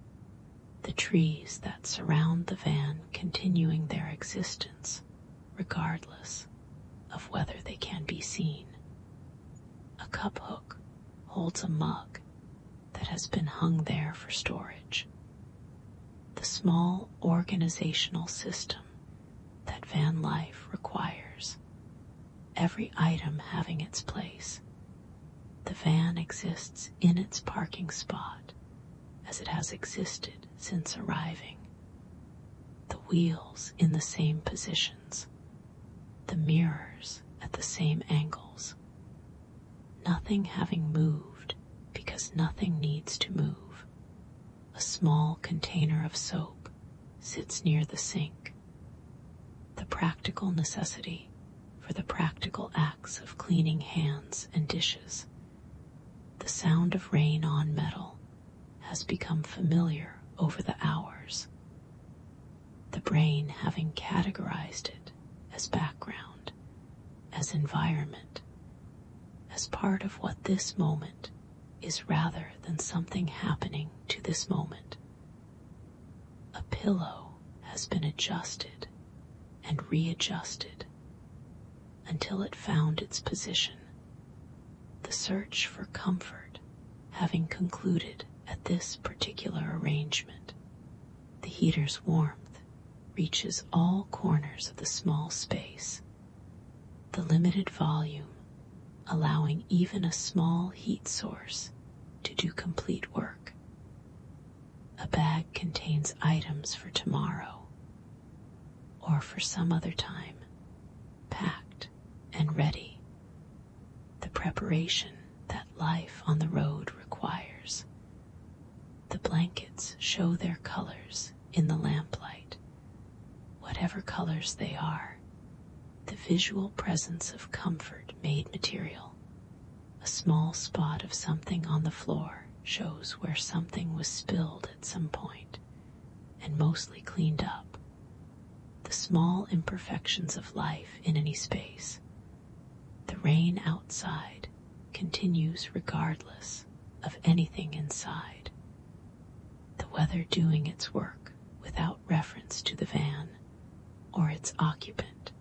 [SPEAKER 1] the trees that surround the van continuing their existence regardless of whether they can be seen. A cup hook holds a mug that has been hung there for storage. The small organizational system that van life requires, every item having its place. The van exists in its parking spot as it has existed since arriving. The wheels in the same positions, the mirrors at the same angles. Nothing having moved because nothing needs to move. A small container of soap sits near the sink, the practical necessity for the practical acts of cleaning hands and dishes. The sound of rain on metal has become familiar over the hours, the brain having categorized it as background, as environment, as part of what this moment is rather than something happening to this moment. A pillow has been adjusted and readjusted until it found its position, the search for comfort having concluded at this particular arrangement. The heater's warmth reaches all corners of the small space, the limited volume allowing even a small heat source to do complete work. A bag contains items for tomorrow or for some other time, packed and ready, the preparation that life on the road requires. The blankets show their colors in the lamplight, whatever colors they are, the visual presence of comfort made material. A small spot of something on the floor shows where something was spilled at some point and mostly cleaned up. The small imperfections of life in any space. The rain outside continues regardless of anything inside. The weather doing its work without reference to the van or its occupant.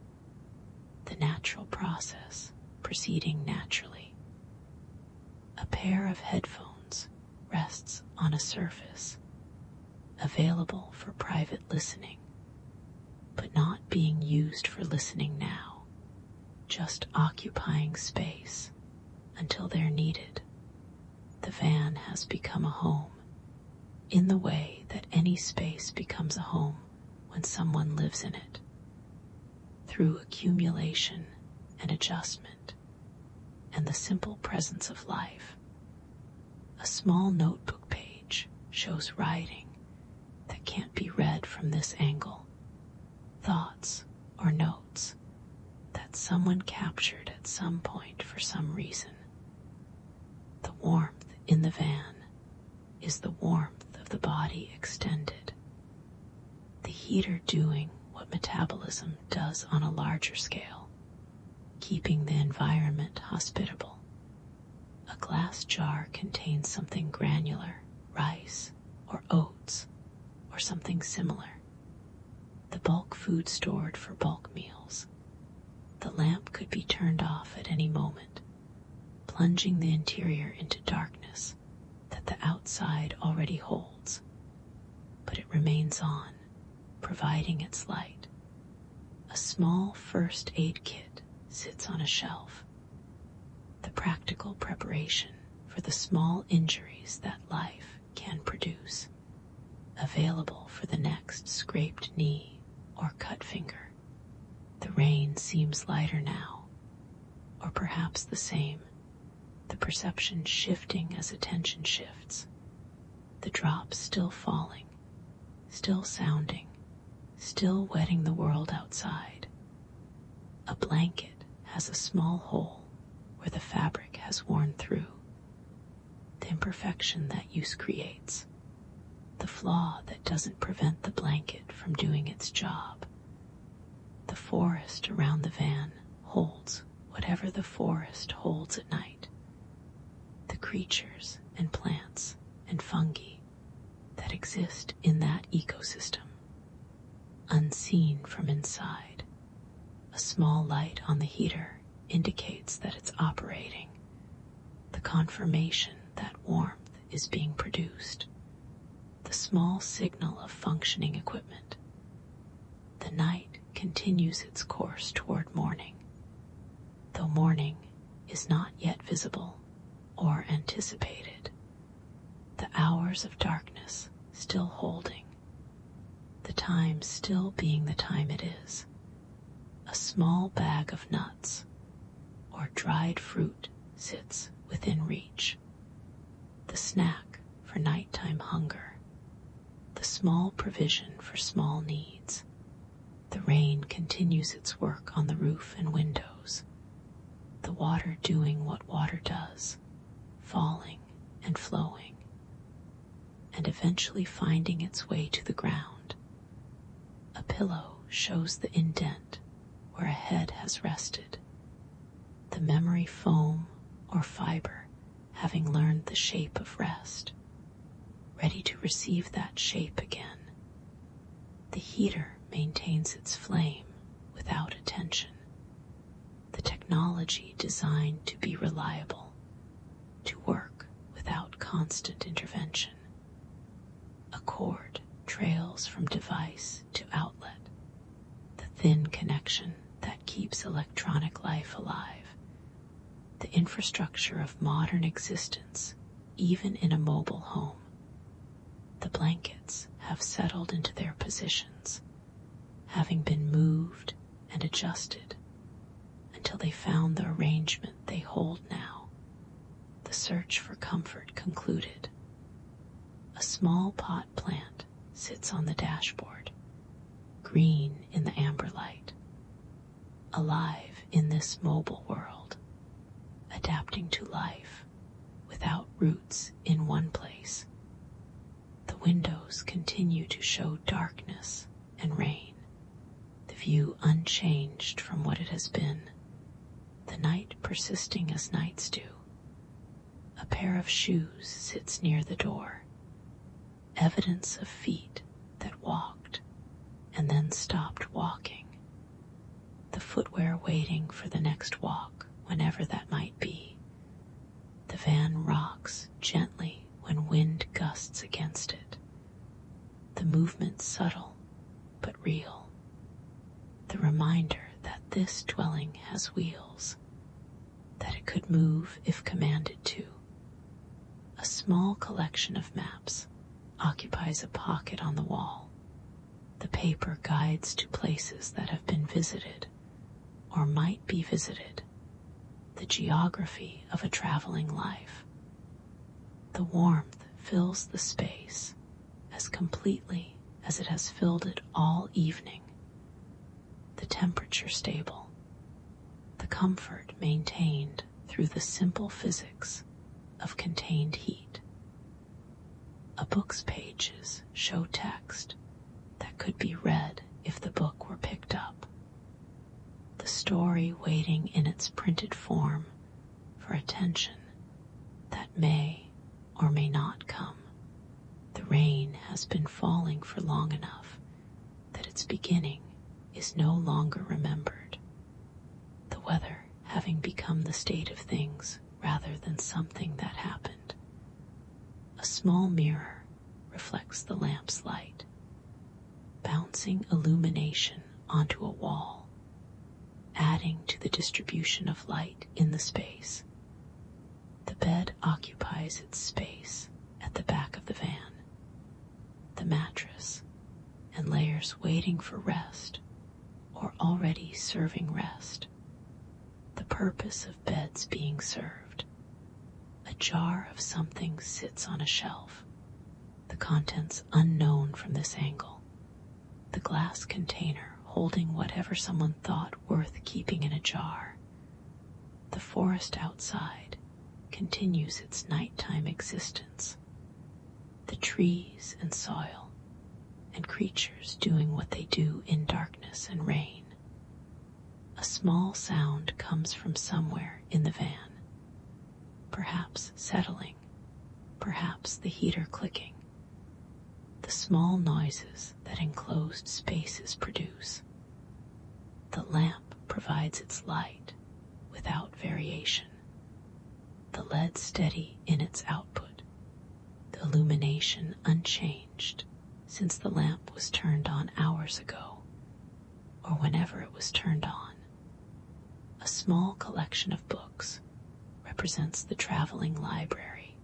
[SPEAKER 1] The natural process proceeding naturally. A pair of headphones rests on a surface, available for private listening, but not being used for listening now, just occupying space until they're needed. The van has become a home, in the way that any space becomes a home when someone lives in it, through accumulation and adjustment and the simple presence of life. A small notebook page shows writing that can't be read from this angle, thoughts or notes that someone captured at some point for some reason. The warmth in the van is the warmth of the body extended, the heater doing what metabolism does on a larger scale, keeping the environment hospitable. A glass jar contains something granular, rice or oats or something similar. The bulk food stored for bulk meals. The lamp could be turned off at any moment, plunging the interior into darkness that the outside already holds. but it remains on, providing its light. A small first aid kit sits on a shelf, the practical preparation for the small injuries that life can produce, available for the next scraped knee or cut finger. The rain seems lighter now, or perhaps the same, the perception shifting as attention shifts, the drops still falling, still sounding, still wetting the world outside. A blanket has a small hole where the fabric has worn through. The imperfection that use creates, the flaw that doesn't prevent the blanket from doing its job. The forest around the van holds whatever the forest holds at night. The creatures and plants and fungi that exist in that ecosystem, unseen from inside. A small light on the heater indicates that it's operating, the confirmation that warmth is being produced, the small signal of functioning equipment. The night continues its course toward morning, though morning is not yet visible or anticipated. The hours of darkness still holding, the time still being the time it is. A small bag of nuts or dried fruit sits within reach, the snack for nighttime hunger, the small provision for small needs. The rain continues its work on the roof and windows, the water doing what water does, falling and flowing, and eventually finding its way to the ground. A pillow shows the indent where a head has rested, the memory foam or fiber having learned the shape of rest, ready to receive that shape again. The heater maintains its flame without attention, the technology designed to be reliable, to work without constant intervention. A cord trails from device to outlet, the thin connection that keeps electronic life alive. The infrastructure of modern existence, even in a mobile home. The blankets have settled into their positions, having been moved and adjusted until they found the arrangement they hold now. The search for comfort concluded. A small pot plant sits on the dashboard, green in the amber light, alive in this mobile world, adapting to life without roots in one place. The windows continue to show darkness and rain, the view unchanged from what it has been, the night persisting as nights do. A pair of shoes sits near the door, evidence of feet that walked and then stopped walking, the footwear waiting for the next walk, whenever that might be. The van rocks gently when wind gusts against it, the movement subtle but real, the reminder that this dwelling has wheels, that it could move if commanded to. A small collection of maps occupies a pocket on the wall, the paper guides to places that have been visited or might be visited, the geography of a traveling life. The warmth fills the space as completely as it has filled it all evening. The temperature stable, the comfort maintained through the simple physics of contained heat. A book's pages show text that could be read if the book were picked up. The story waiting in its printed form for attention that may or may not come. The rain has been falling for long enough that its beginning is no longer remembered, the weather having become the state of things rather than something that happened. A small mirror reflects the lamp's light, bouncing illumination onto a wall, adding to the distribution of light in the space. The bed occupies its space at the back of the van. The mattress and layers waiting for rest or already serving rest. The purpose of beds being served. A jar of something sits on a shelf, the contents unknown from this angle. The glass container holding whatever someone thought worth keeping in a jar. The forest outside continues its nighttime existence. The trees and soil and creatures doing what they do in darkness and rain. A small sound comes from somewhere in the van, perhaps settling, perhaps the heater clicking. The small noises that enclosed spaces produce. The lamp provides its light without variation. The lead steady in its output, the illumination unchanged since the lamp was turned on hours ago, or whenever it was turned on. A small collection of books represents the traveling library,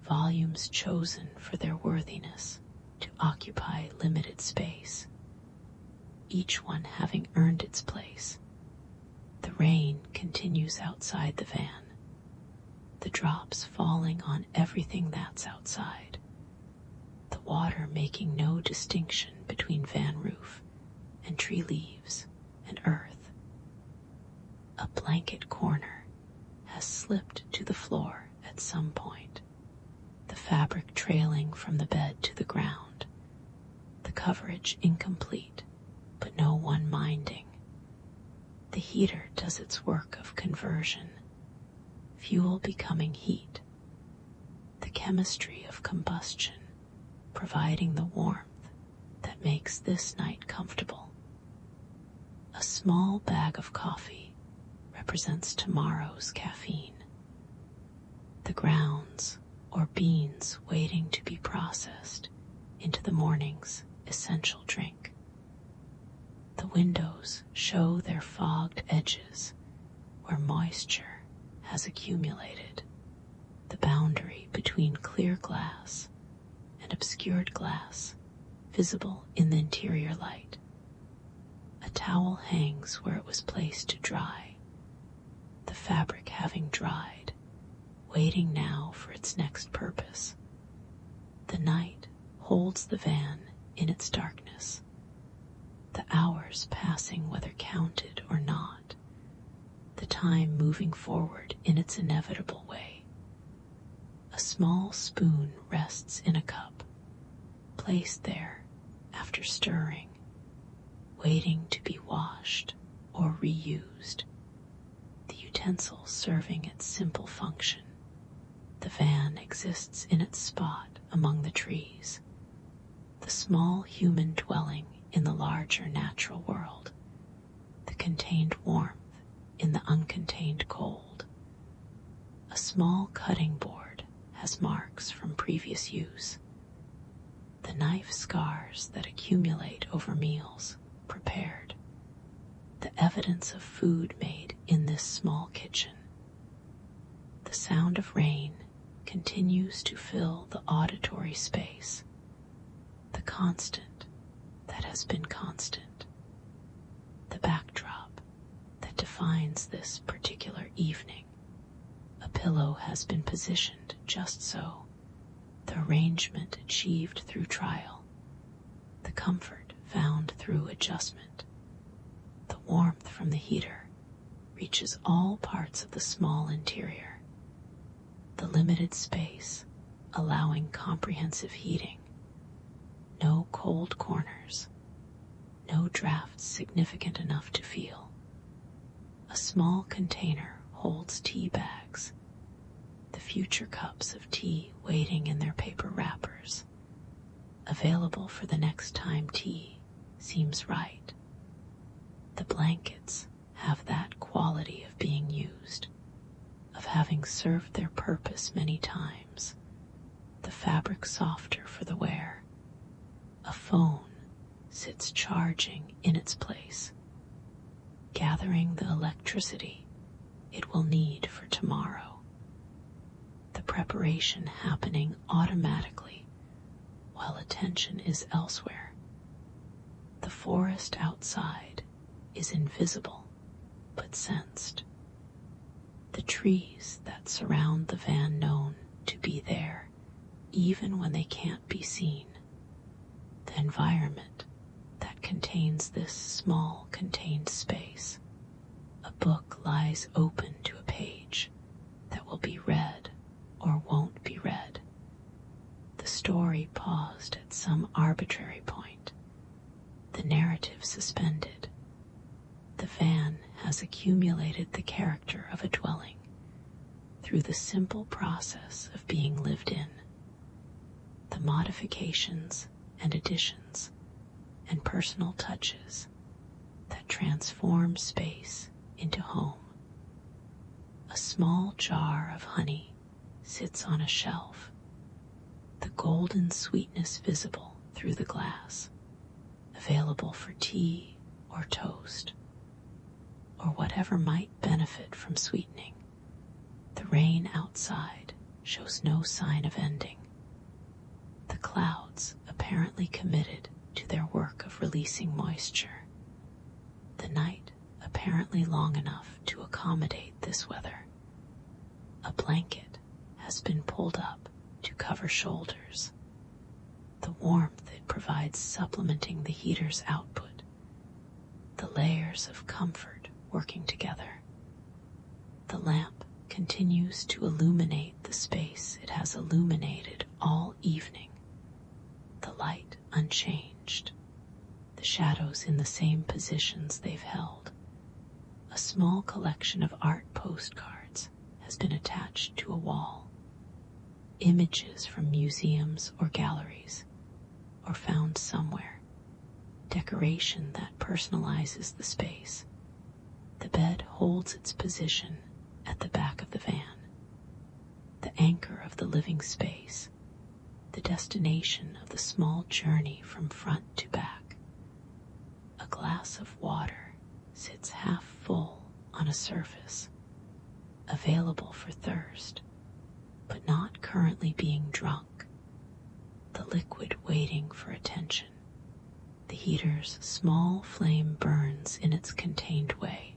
[SPEAKER 1] volumes chosen for their worthiness to occupy limited space, each one having earned its place. The rain continues outside the van, the drops falling on everything that's outside, the water making no distinction between van roof and tree leaves and earth. A blanket corner has slipped to the floor at some point, the fabric trailing from the bed to the ground, the coverage incomplete, but no one minding. The heater does its work of conversion, fuel becoming heat, the chemistry of combustion providing the warmth that makes this night comfortable. A small bag of coffee represents tomorrow's caffeine. The grounds or beans waiting to be processed into the morning's essential drink. The windows show their fogged edges where moisture has accumulated, the boundary between clear glass and obscured glass visible in the interior light. A towel hangs where it was placed to dry, the fabric having dried, waiting now for its next purpose. The night holds the van in its darkness, the hours passing whether counted or not, the time moving forward in its inevitable way. A small spoon rests in a cup, placed there after stirring, waiting to be washed or reused, the utensil serving its simple function. The van exists in its spot among the trees, the small human dwelling in the larger natural world, the contained warmth in the uncontained cold. A small cutting board has marks from previous use, the knife scars that accumulate over meals prepared, the evidence of food made in this small kitchen. The sound of rain continues to fill the auditory space, the constant that has been constant, the backdrop that defines this particular evening. A pillow has been positioned just so, the arrangement achieved through trial, the comfort found through adjustment. The warmth from the heater reaches all parts of the small interior, the limited space allowing comprehensive heating, no cold corners, no drafts significant enough to feel. A small container holds tea bags, the future cups of tea waiting in their paper wrappers, available for the next time tea seems right. The blankets have that quality of being used, of having served their purpose many times. the fabric softer for the wear. A phone sits charging in its place, gathering the electricity it will need for tomorrow. The preparation happening automatically while attention is elsewhere. The forest outside is invisible but sensed. The trees that surround the van known to be there even when they can't be seen. The environment that contains this small contained space. A book lies open to a page that will be read or won't be read. The story paused at some arbitrary point. The narrative suspended. The van has accumulated the character of a dwelling through the simple process of being lived in. The modifications and additions and personal touches that transform space into home. A small jar of honey sits on a shelf, the golden sweetness visible through the glass, available for tea or toast, or whatever might benefit from sweetening. The rain outside shows no sign of ending. The clouds apparently committed to their work of releasing moisture. The night apparently long enough to accommodate this weather. A blanket has been pulled up to cover shoulders. The warmth it provides supplementing the heater's output. The layers of comfort working together. The lamp continues to illuminate the space it has illuminated all evening. The light unchanged. The shadows in the same positions they've held. A small collection of art postcards has been attached to a wall. Images from museums or galleries, or found somewhere. Decoration that personalizes the space. The bed holds its position at the back of the van. The anchor of the living space. The destination of the small journey from front to back. A glass of water sits half full on a surface, available for thirst, but not currently being drunk. The liquid waiting for attention. The heater's small flame burns in its contained way.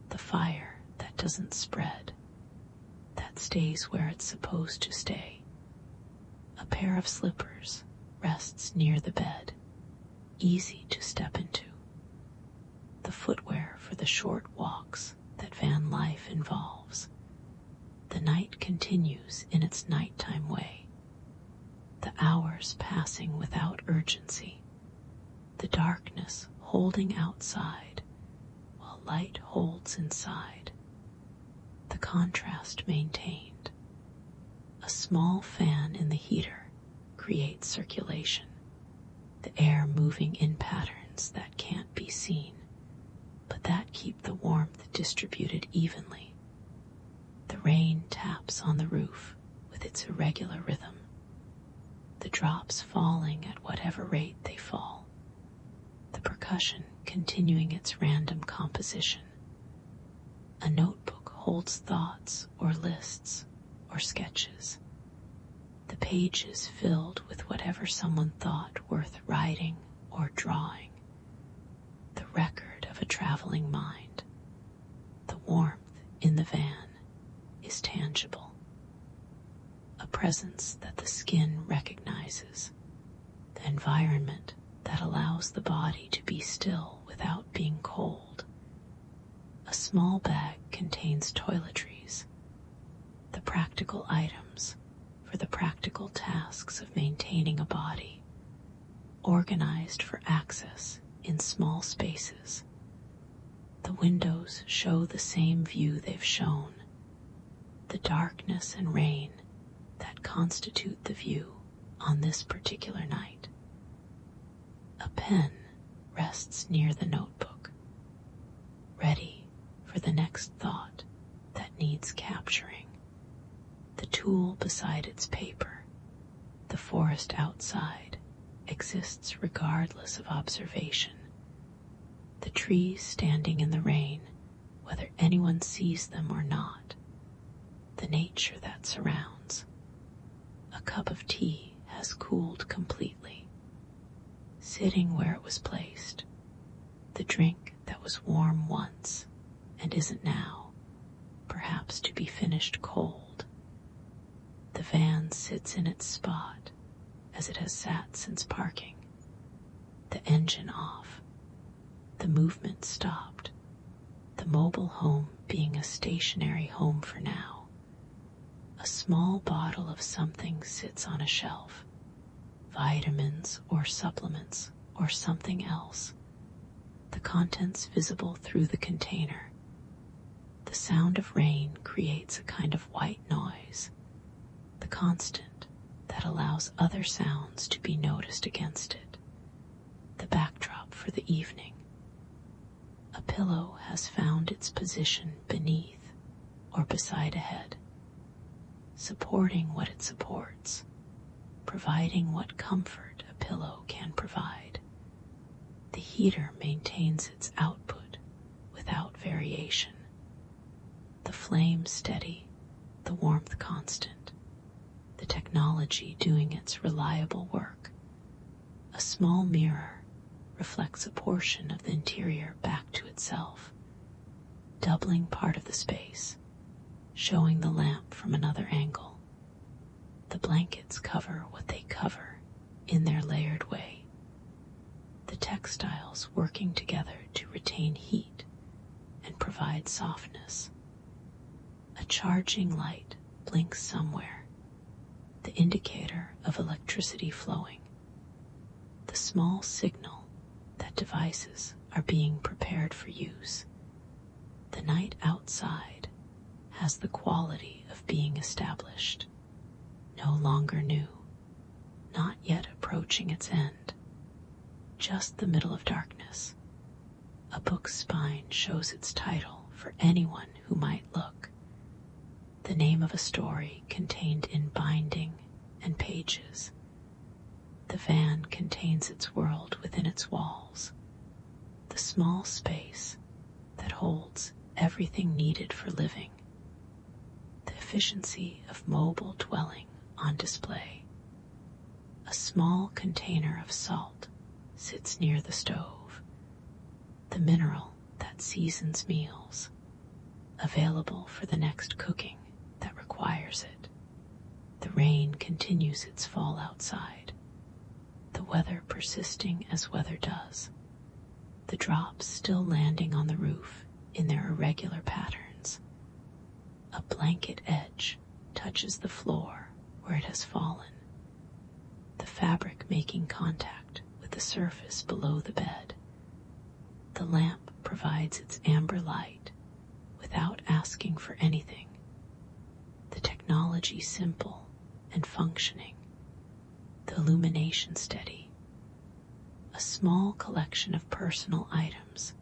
[SPEAKER 1] The fire that doesn't spread, that stays where it's supposed to stay. A pair of slippers rests near the bed, easy to step into. The footwear for the short walks that van life involves. The night continues in its nighttime way. The hours passing without urgency. The darkness holding outside while light holds inside. The contrast maintained. A small fan in the heater creates circulation, the air moving in patterns that can't be seen, but that keep the warmth distributed evenly. The rain taps on the roof with its irregular rhythm, the drops falling at whatever rate they fall, the percussion continuing its random composition. A notebook holds thoughts or lists or sketches. The pages filled with whatever someone thought worth writing or drawing. The record of a traveling mind. The warmth in the van is tangible. A presence that the skin recognizes. The environment that allows the body to be still without being cold. A small bag contains toiletries, the practical items for the practical tasks of maintaining a body, organized for access in small spaces. The windows show the same view they've shown, the darkness and rain that constitute the view on this particular night. A pen rests near the notebook, ready for the next thought that needs capturing. The tool beside its paper The forest outside exists regardless of observation. The trees standing in the rain, whether anyone sees them or not. The nature that surrounds. A cup of tea has cooled completely, sitting where it was placed. The drink that was warm once and isn't now, perhaps to be finished cold. The van sits in its spot as it has sat since parking. The engine off. The movement stopped. The mobile home being a stationary home for now. A small bottle of something sits on a shelf. Vitamins or supplements or something else. The contents visible through the container. The sound of rain creates a kind of white noise, the constant that allows other sounds to be noticed against it. The backdrop for the evening. A pillow has found its position beneath or beside a head, supporting what it supports, providing what comfort a pillow can provide. The heater maintains its output without variation. The flame steady, the warmth constant, the technology doing its reliable work. A small mirror reflects a portion of the interior back to itself, doubling part of the space, showing the lamp from another angle. The blankets cover what they cover in their layered way. The textiles working together to retain heat and provide softness. A charging light blinks somewhere, the indicator of electricity flowing. The small signal that devices are being prepared for use. The night outside has the quality of being established, no longer new, not yet approaching its end. Just the middle of darkness. A book's spine shows its title for anyone who might look. The name of a story contained in binding and pages. The van contains its world within its walls. The small space that holds everything needed for living. The efficiency of mobile dwelling on display. A small container of salt sits near the stove, the mineral that seasons meals, available for the next cooking that requires it. The rain continues its fall outside, the weather persisting as weather does, the drops still landing on the roof in their irregular patterns. A blanket edge touches the floor where it has fallen, the fabric making contact the surface below the bed. The lamp provides its amber light without asking for anything. The technology simple and functioning. The illumination steady. A small collection of personal items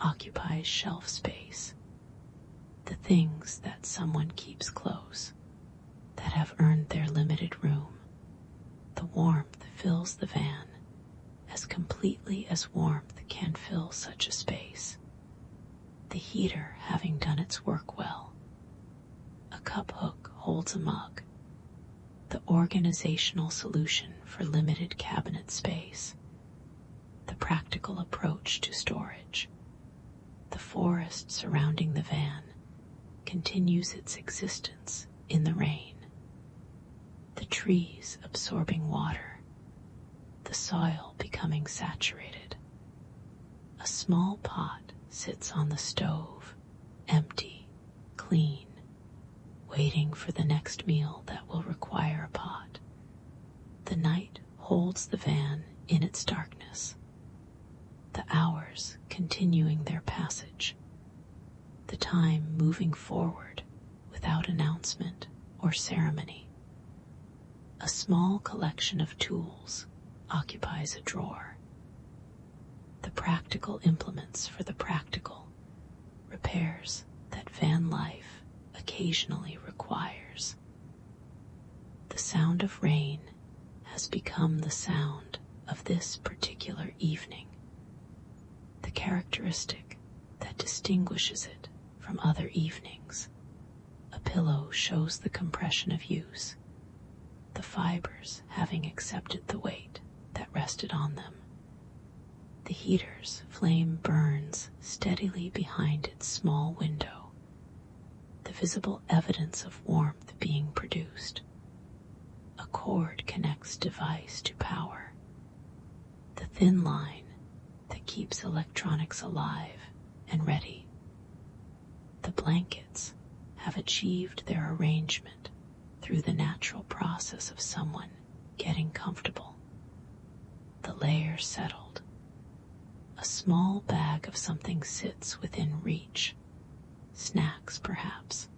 [SPEAKER 1] occupies shelf space. The things that someone keeps close, that have earned their limited room. The warmth fills the van as completely as warmth can fill such a space. The heater having done its work well. A cup hook holds a mug. The organizational solution for limited cabinet space. The practical approach to storage. The forest surrounding the van continues its existence in the rain. The trees absorbing water. The soil becoming saturated. A small pot sits on the stove, empty, clean, waiting for the next meal that will require a pot. The night holds the van in its darkness. The hours continuing their passage. The time moving forward without announcement or ceremony. A small collection of tools occupies a drawer. The practical implements for the practical repairs that van life occasionally requires. The sound of rain has become the sound of this particular evening, the characteristic that distinguishes it from other evenings. A pillow shows the compression of use, the fibers having accepted the weight that rested on them. The heater's flame burns steadily behind its small window, the visible evidence of warmth being produced. A cord connects device to power, the thin line that keeps electronics alive and ready. The blankets have achieved their arrangement through the natural process of someone getting comfortable. The layers settled. A small bag of something sits within reach, snacks perhaps,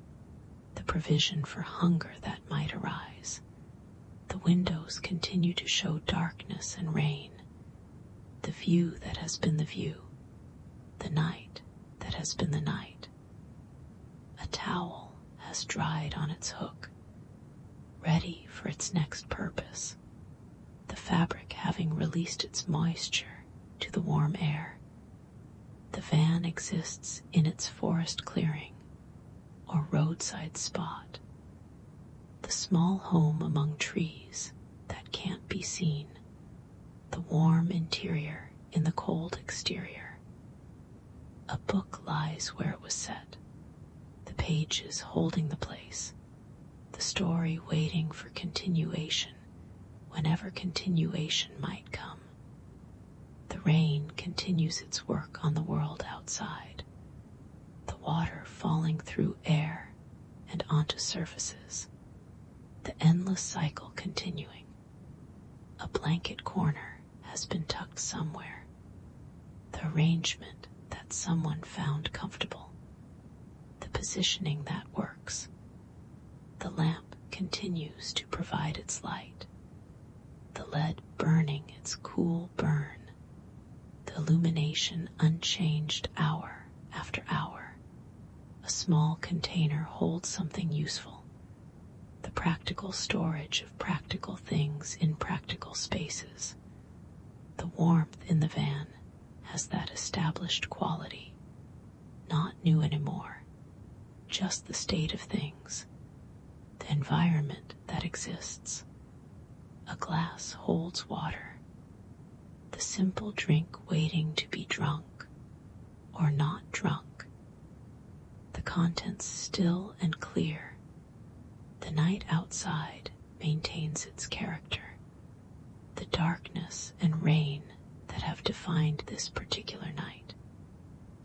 [SPEAKER 1] the provision for hunger that might arise. The windows continue to show darkness and rain, the view that has been the view, the night that has been the night. A towel has dried on its hook, ready for its next purpose, the fabric having released its moisture to the warm air. The van exists in its forest clearing or roadside spot, the small home among trees that can't be seen, the warm interior in the cold exterior. A book lies where it was set, the pages holding the place, the story waiting for continuation whenever continuation might come. The rain continues its work on the world outside, the water falling through air and onto surfaces, the endless cycle continuing. A blanket corner has been tucked somewhere, the arrangement that someone found comfortable, the positioning that works. The lamp continues to provide its light, the lead burning its cool burn, the illumination unchanged hour after hour. A small container holds something useful, the practical storage of practical things in practical spaces. The warmth in the van has that established quality, not new anymore, just the state of things, the environment that exists. A glass holds water, the simple drink waiting to be drunk or not drunk. The contents still and clear. The night outside maintains its character. The darkness and rain that have defined this particular night.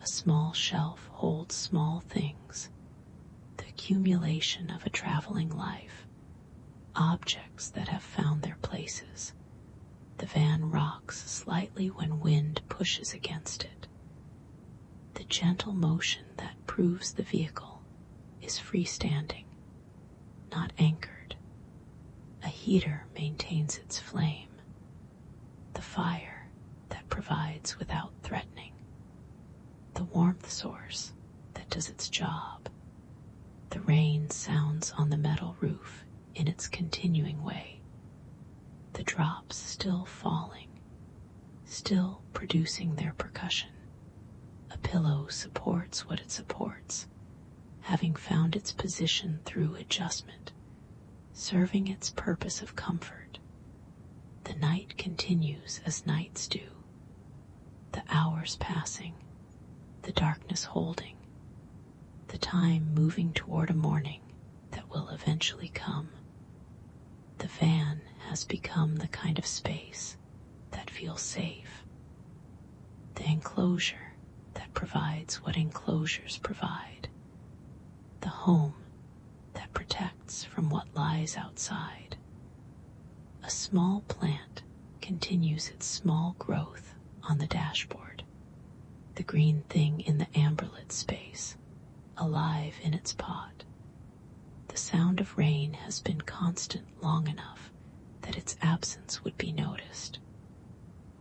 [SPEAKER 1] A small shelf holds small things, the accumulation of a traveling life, objects that have found their places. The van rocks slightly when wind pushes against it. The gentle motion that proves the vehicle is freestanding, not anchored. A heater maintains its flame, the fire that provides without threatening, the warmth source that does its job. The rain sounds on the metal roof in its continuing way, the drops still falling, still producing their percussion. A pillow supports what it supports, having found its position through adjustment, serving its purpose of comfort. The night continues as nights do, the hours passing, the darkness holding, the time moving toward a morning that will eventually come. The van has become the kind of space that feels safe, the enclosure that provides what enclosures provide, the home that protects from what lies outside. A small plant continues its small growth on the dashboard, the green thing in the amberlit space, alive in its pot. The sound of rain has been constant long enough that its absence would be noticed,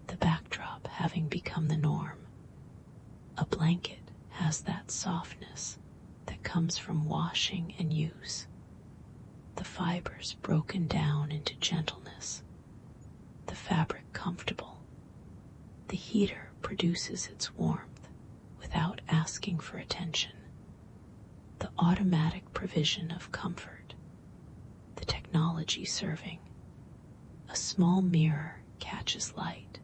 [SPEAKER 1] the backdrop having become the norm. A blanket has that softness that comes from washing and use, the fibers broken down into gentleness, fabric comfortable. The heater produces its warmth without asking for attention. The automatic provision of comfort. The technology serving. A small mirror catches light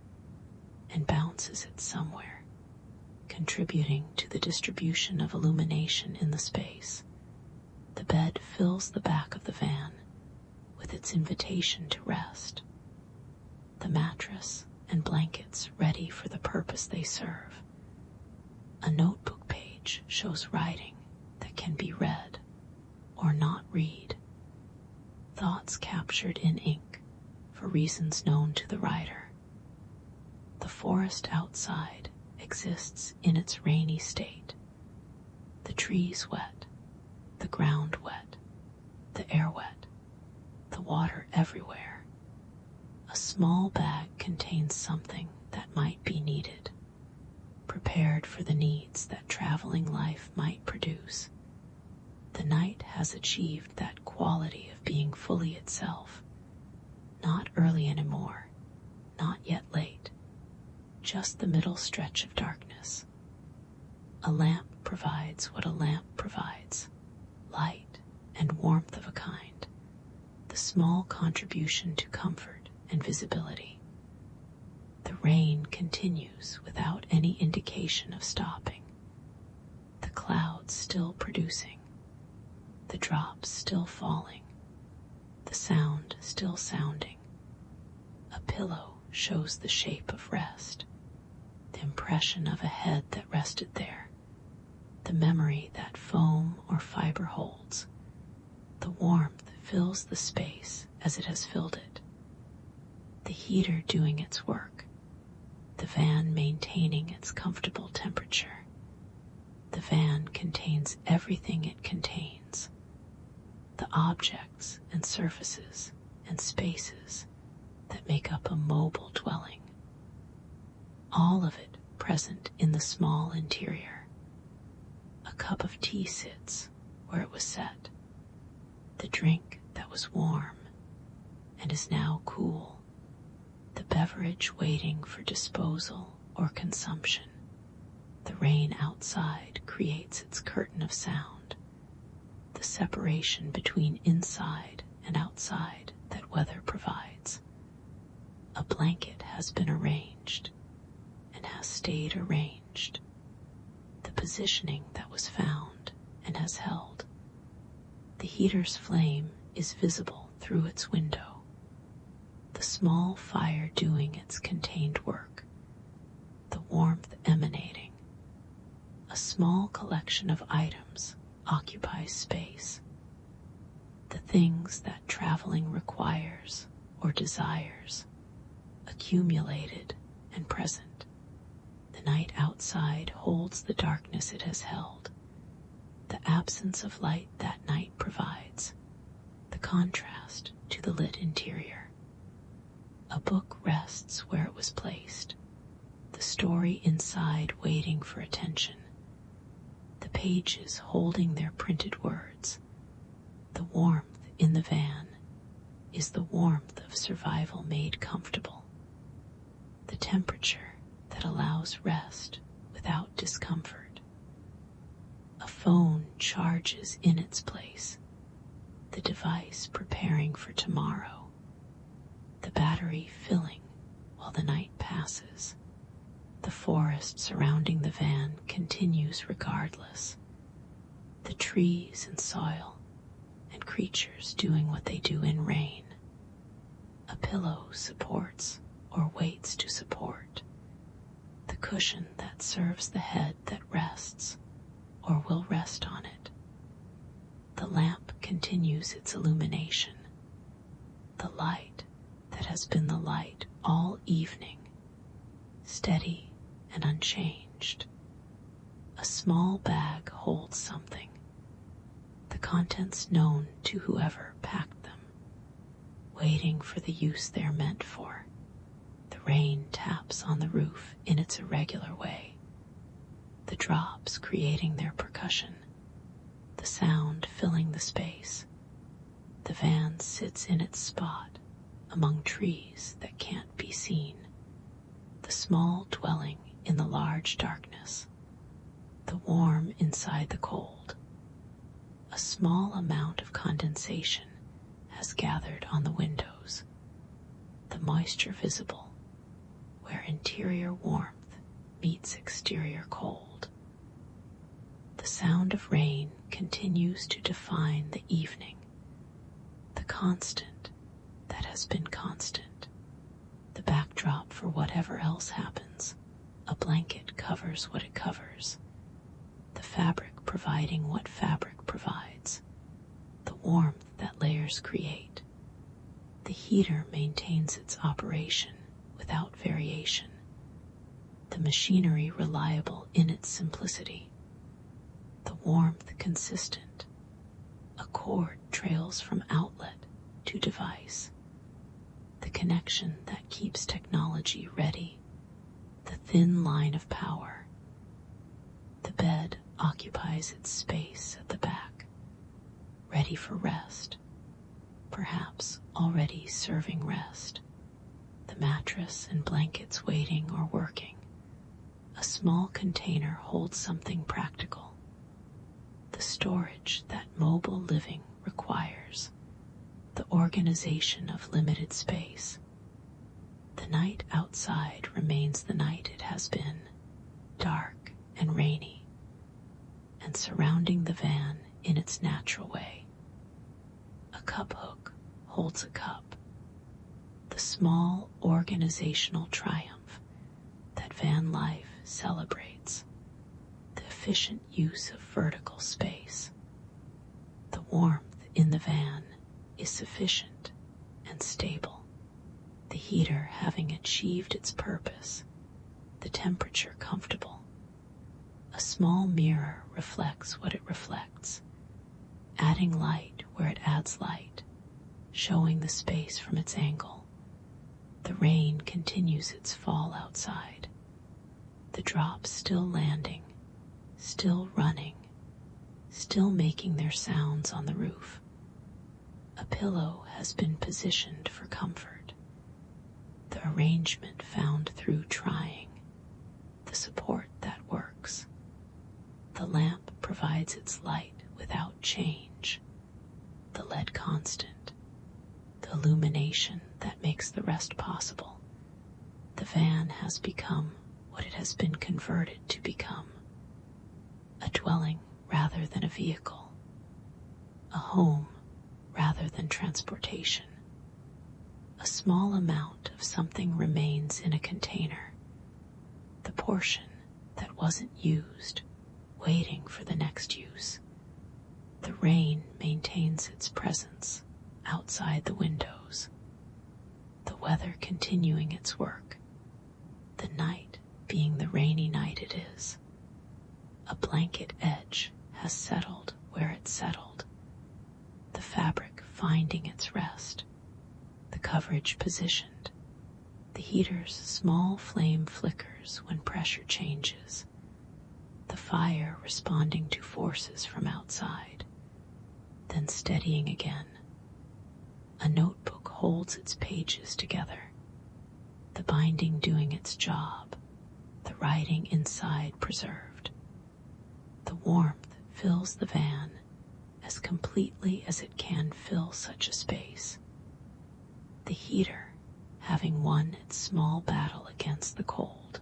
[SPEAKER 1] and bounces it somewhere, contributing to the distribution of illumination in the space. The bed fills the back of the van with its invitation to rest. The mattress and blankets ready for the purpose they serve. A notebook page shows writing that can be read or not read. Thoughts captured in ink for reasons known to the writer. The forest outside exists in its rainy state. The trees wet, the ground wet, the air wet, the water everywhere. A small bag contains something that might be needed, prepared for the needs that traveling life might produce. The night has achieved that quality of being fully itself, not early anymore, not yet late, just the middle stretch of darkness. A lamp provides what a lamp provides, light and warmth of a kind, the small contribution to comfort and visibility. The rain continues without any indication of stopping. The clouds still producing, the drops still falling, the sound still sounding. A pillow shows the shape of rest, the impression of a head that rested there, the memory that foam or fiber holds. The warmth fills the space as it has filled it. The heater doing its work, the van maintaining its comfortable temperature. The van contains everything it contains, the objects and surfaces and spaces that make up a mobile dwelling. All of it present in the small interior. A cup of tea sits where it was set, the drink that was warm and is now cool, the beverage waiting for disposal or consumption. The rain outside creates its curtain of sound, the separation between inside and outside that weather provides. A blanket has been arranged and has stayed arranged, the positioning that was found and has held. The heater's flame is visible through its window, the small fire doing its contained work, the warmth emanating. A small collection of items occupies space, the things that traveling requires or desires, accumulated and present. The night outside holds the darkness it has held, the absence of light that night provides, the contrast to the lit interior. A book rests where it was placed, the story inside waiting for attention, the pages holding their printed words. The warmth in the van is the warmth of survival made comfortable, the temperature that allows rest without discomfort. A phone charges in its place, the device preparing for tomorrow, the battery filling while the night passes. The forest surrounding the van continues regardless, the trees and soil and creatures doing what they do in rain. A pillow supports or waits to support, the cushion that serves the head that rests or will rest on it. The lamp continues its illumination, the light that has been the light all evening, steady and unchanged. A small bag holds something, the contents known to whoever packed them, waiting for the use they're meant for. The rain taps on the roof in its irregular way, the drops creating their percussion, the sound filling the space. The van sits in its spot, among trees that can't be seen, the small dwelling in the large darkness, the warm inside the cold. A small amount of condensation has gathered on the windows, the moisture visible where interior warmth meets exterior cold. The sound of rain continues to define the evening, the constant that has been constant, the backdrop for whatever else happens. A blanket covers what it covers, the fabric providing what fabric provides, the warmth that layers create. The heater maintains its operation without variation, the machinery reliable in its simplicity, the warmth consistent. A cord trails from outlet to device, the connection that keeps technology ready, the thin line of power. The bed occupies its space at the back, ready for rest, perhaps already serving rest. The mattress and blankets waiting or working. A small container holds something practical, the storage that mobile living requires, the organization of limited space. The night outside remains the night it has been, dark and rainy, and surrounding the van in its natural way. A cup hook holds a cup, the small organizational triumph that van life celebrates, the efficient use of vertical space. The warmth in the van is sufficient and stable, the heater having achieved its purpose, the temperature comfortable. A small mirror reflects what it reflects, adding light where it adds light, showing the space from its angle. The rain continues its fall outside, the drops still landing, still running, still making their sounds on the roof. A pillow has been positioned for comfort, the arrangement found through trying, the support that works. The lamp provides its light without change, the lead constant, the illumination that makes the rest possible. The van has become what it has been converted to become, a dwelling rather than a vehicle, a home rather than transportation. A small amount of something remains in a container, the portion that wasn't used, waiting for the next use. The rain maintains its presence outside the windows, the weather continuing its work, the night being the rainy night it is. A blanket edge has settled where it settled, the fabric finding its rest, the coverage positioned. The heater's small flame flickers when pressure changes, the fire responding to forces from outside, then steadying again. A notebook holds its pages together, the binding doing its job, the writing inside preserved. The warmth fills the van as completely as it can fill such a space. The heater having won its small battle against the cold.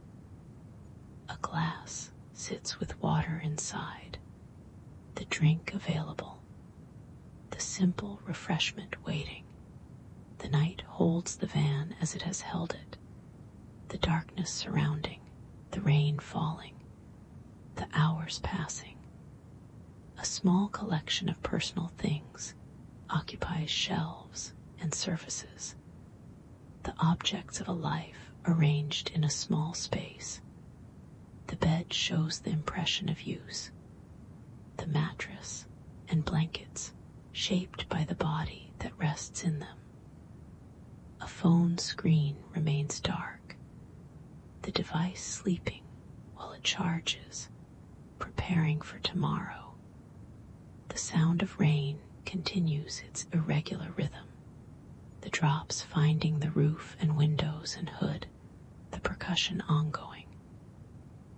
[SPEAKER 1] A glass sits with water inside, the drink available, the simple refreshment waiting. The night holds the van as it has held it, the darkness surrounding, the rain falling, the hours passing. A small collection of personal things occupies shelves and surfaces, the objects of a life arranged in a small space. The bed shows the impression of use, the mattress and blankets shaped by the body that rests in them. A phone screen remains dark, the device sleeping while it charges, preparing for tomorrow. The sound of rain continues its irregular rhythm, the drops finding the roof and windows and hood, the percussion ongoing.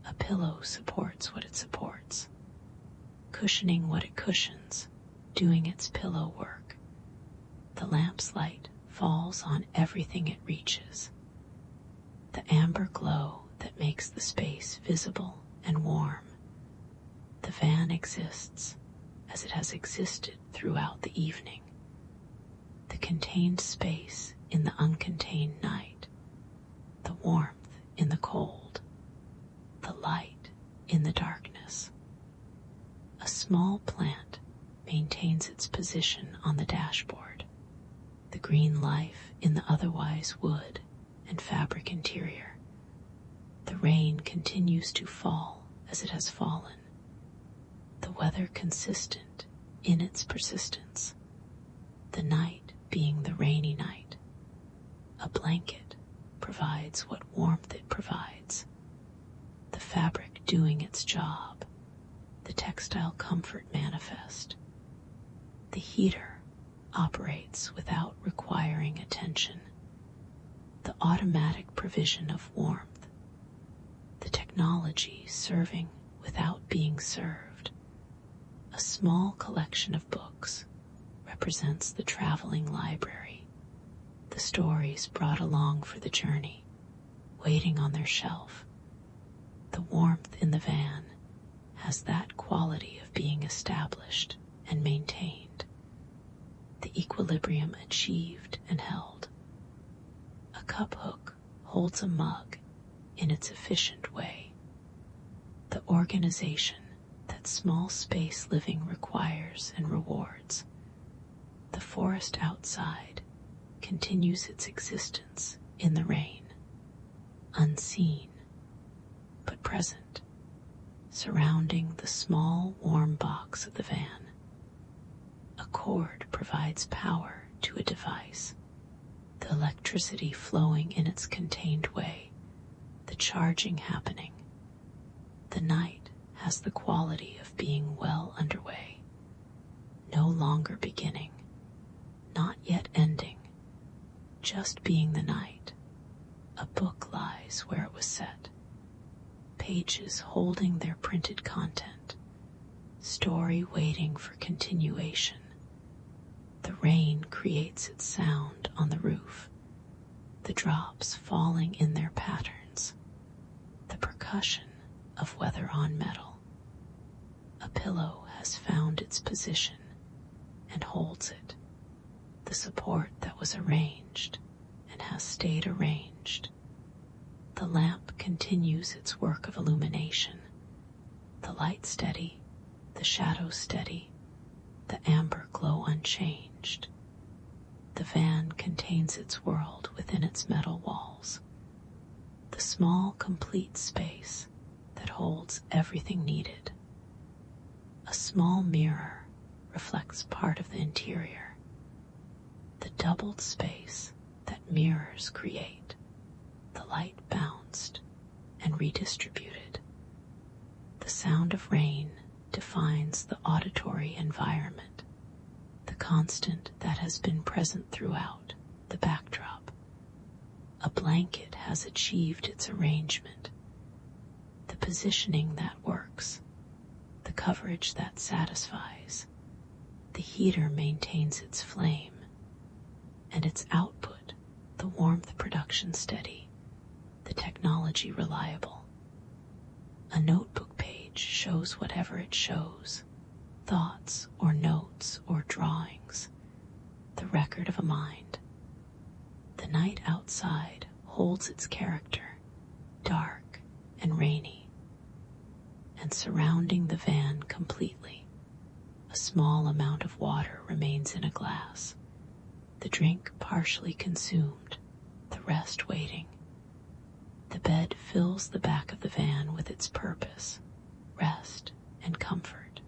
[SPEAKER 1] A pillow supports what it supports, cushioning what it cushions, doing its pillow work. The lamp's light falls on everything it reaches. The amber glow that makes the space visible and warm. The van exists as it has existed throughout the evening. The contained space in the uncontained night, the warmth in the cold, the light in the darkness. A small plant maintains its position on the dashboard, the green life in the otherwise wood and fabric interior. The rain continues to fall as it has fallen, the weather consistent in its persistence, the night being the rainy night. A blanket provides what warmth it provides, the fabric doing its job, the textile comfort manifest. The heater operates without requiring attention, the automatic provision of warmth, the technology serving without being served. A small collection of books represents the traveling library, the stories brought along for the journey, waiting on their shelf. The warmth in the van has that quality of being established and maintained, the equilibrium achieved and held. A cup hook holds a mug in its efficient way. The organization that small space living requires and rewards. The forest outside continues its existence in the rain, unseen but present, surrounding the small warm box of the van. A cord provides power to a device, the electricity flowing in its contained way, the charging happening. The night has the quality of being well underway, no longer beginning, not yet ending, just being the night. A book lies where it was set, pages holding their printed content, story waiting for continuation. The rain creates its sound on the roof, the drops falling in their patterns, the percussion of weather on metal. A pillow has found its position and holds it, the support that was arranged and has stayed arranged. The lamp continues its work of illumination, the light steady, the shadow steady, the amber glow unchanged. The van contains its world within its metal walls, the small complete space that holds everything needed. A small mirror reflects part of the interior, the doubled space that mirrors create, the light bounced and redistributed. The sound of rain defines the auditory environment, the constant that has been present throughout the backdrop. A blanket has achieved its arrangement, the positioning that works, the coverage that satisfies. The heater maintains its flame, and its output, the warmth production steady, the technology reliable. A notebook page shows whatever it shows, thoughts or notes or drawings, the record of a mind. The night outside holds its character, dark and rainy, and surrounding the van completely, a small amount of water remains in a glass, the drink partially consumed, the rest waiting. The bed fills the back of the van with its purpose, rest and comfort.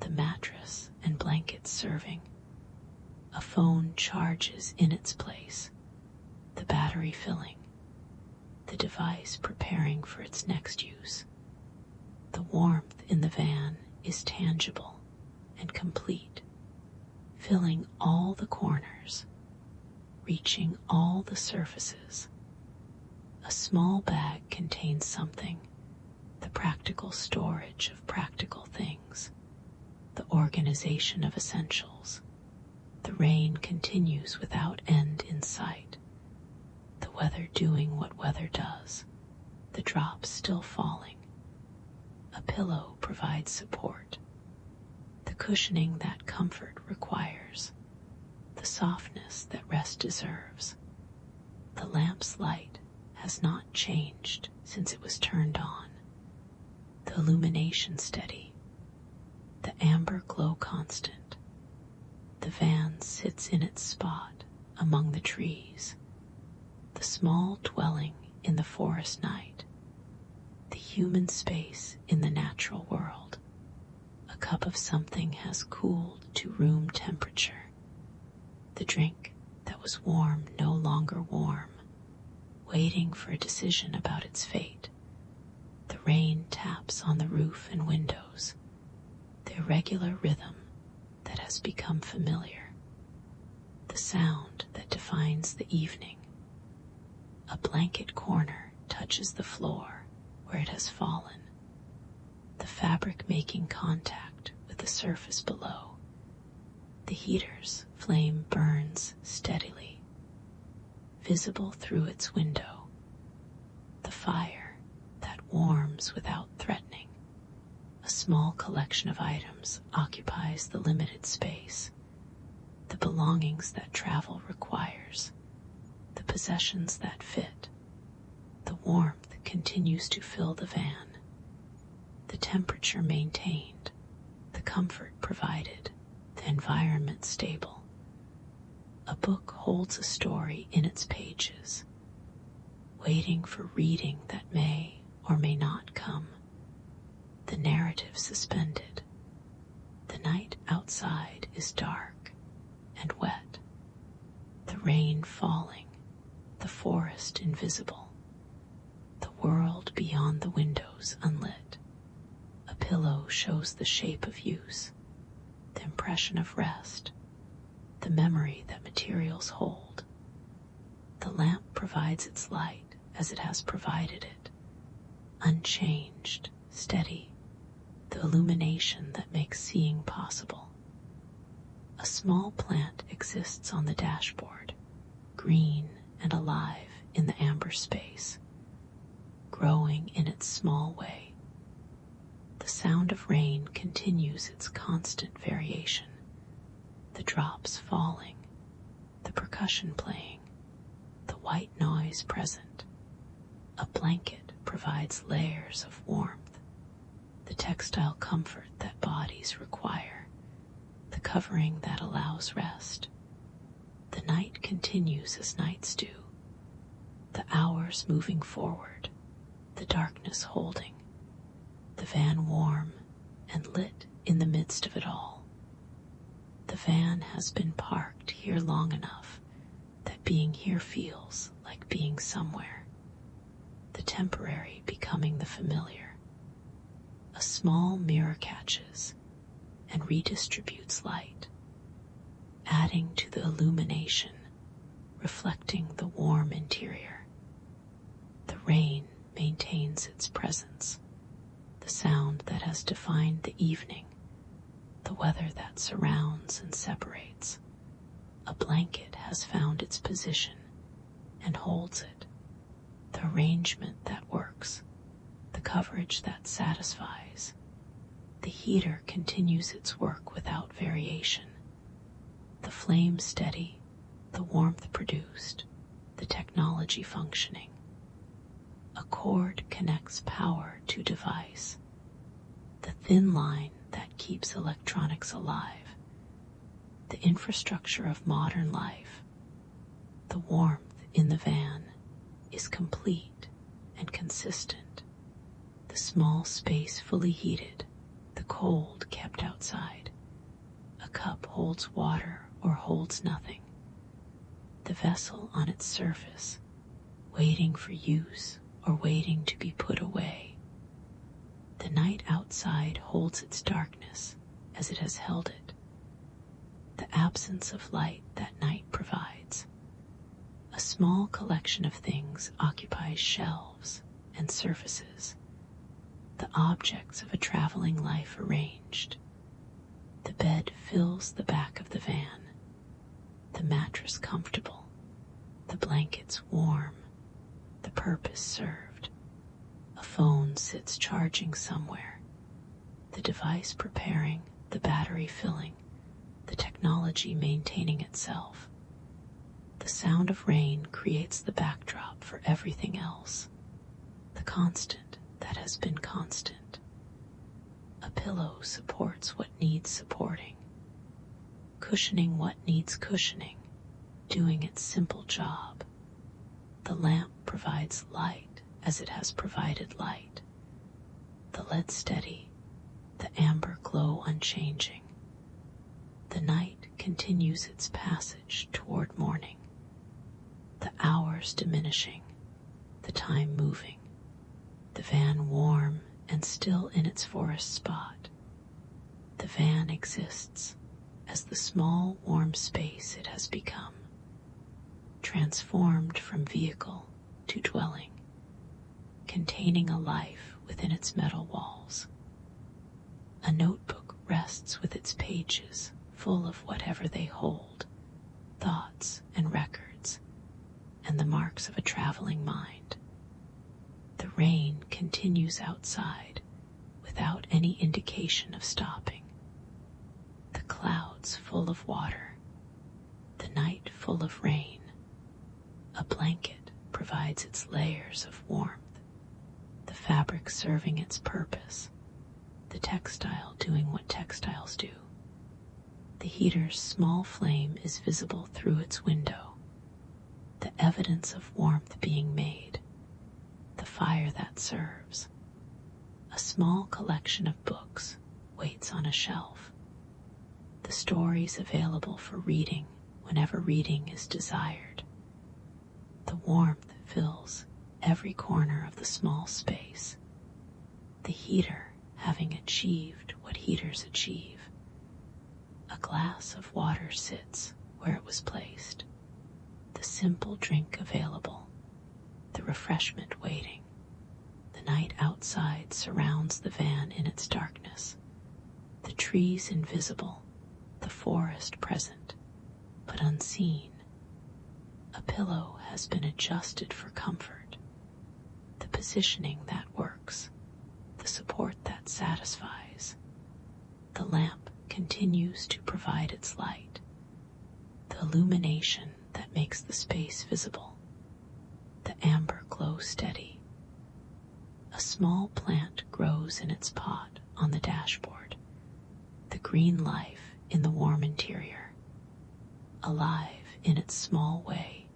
[SPEAKER 1] The mattress and blankets serving. A phone charges in its place, the battery filling, the device preparing for its next use. The warmth in the van is tangible and complete, filling all the corners, reaching all the surfaces. A small bag contains something, the practical storage of practical things, the organization of essentials. The rain continues without end in sight, the weather doing what weather does, the drops still falling. A pillow provides support, the cushioning that comfort requires, the softness that rest deserves. The lamp's light has not changed since it was turned on, the illumination steady, the amber glow constant. The van sits in its spot among the trees, the small dwelling in the forest night, the human space in the natural world. A cup of something has cooled to room temperature. The drink that was warm no longer warm, waiting for a decision about its fate. The rain taps on the roof and windows, the irregular rhythm that has become familiar, the sound that defines the evening. A blanket corner touches the floor where it has fallen, the fabric making contact with the surface below. The heater's flame burns steadily, visible through its window, the fire that warms without threatening. A small collection of items occupies the limited space, the belongings that travel requires, the possessions that fit. The warmth continues to fill the van, the temperature maintained, the comfort provided, the environment stable. A book holds a story in its pages, waiting for reading that may or may not come. The narrative suspended. The night outside is dark and wet, the rain falling, the forest invisible, the world beyond the windows unlit. A pillow shows the shape of use, the impression of rest, the memory that materials hold. The lamp provides its light as it has provided it, unchanged, steady, the illumination that makes seeing possible. A small plant exists on the dashboard, green and alive in the amber space, growing in its small way. The sound of rain continues its constant variation, the drops falling, the percussion playing, the white noise present. A blanket provides layers of warmth, the textile comfort that bodies require, the covering that allows rest. The night continues as nights do, the hours moving forward, the darkness holding, the van warm and lit in the midst of it all. The van has been parked here long enough that being here feels like being somewhere, the temporary becoming the familiar. A small mirror catches and redistributes light, adding to the illumination, reflecting the warm interior. The rain maintains its presence, the sound that has defined the evening, the weather that surrounds and separates. A blanket has found its position and holds it, the arrangement that works, the coverage that satisfies. The heater continues its work without variation, the flame steady, the warmth produced, the technology functioning. A cord connects power to device, the thin line that keeps electronics alive, the infrastructure of modern life. The warmth in the van is complete and consistent, the small space fully heated, the cold kept outside. A cup holds water or holds nothing, the vessel on its surface, waiting for use or waiting to be put away. The night outside holds its darkness as it has held it, the absence of light that night provides, A small collection of things occupies shelves and surfaces, the objects of a traveling life arranged. The bed fills the back of the van, the mattress comfortable, the blankets warm, the purpose served. A phone sits charging somewhere, the device preparing, the battery filling, the technology maintaining itself. The sound of rain creates the backdrop for everything else, the constant that has been constant. A pillow supports what needs supporting, cushioning what needs cushioning, doing its simple job. The lamp provides light as it has provided light. The lead steady, the amber glow unchanging. The night continues its passage toward morning, the hours diminishing, the time moving, the van warm and still in its forest spot. The van exists as the small warm space it has become, transformed from vehicle to dwelling, containing a life within its metal walls. A notebook rests with its pages full of whatever they hold, thoughts and records, and the marks of a traveling mind. The rain continues outside without any indication of stopping. The clouds full of water, the night full of rain. A blanket provides its layers of warmth, the fabric serving its purpose, the textile doing what textiles do. The heater's small flame is visible through its window, the evidence of warmth being made, the fire that serves. A small collection of books waits on a shelf, the stories available for reading whenever reading is desired. The warmth fills every corner of the small space, the heater having achieved what heaters achieve. A glass of water sits where it was placed, the simple drink available, the refreshment waiting. The night outside surrounds the van in its darkness, the trees invisible, the forest present, but unseen. A pillow has been adjusted for comfort, the positioning that works, the support that satisfies. The lamp continues to provide its light, the illumination that makes the space visible, the amber glow steady. A small plant grows in its pot on the dashboard, the green life in the warm interior, alive in its small way.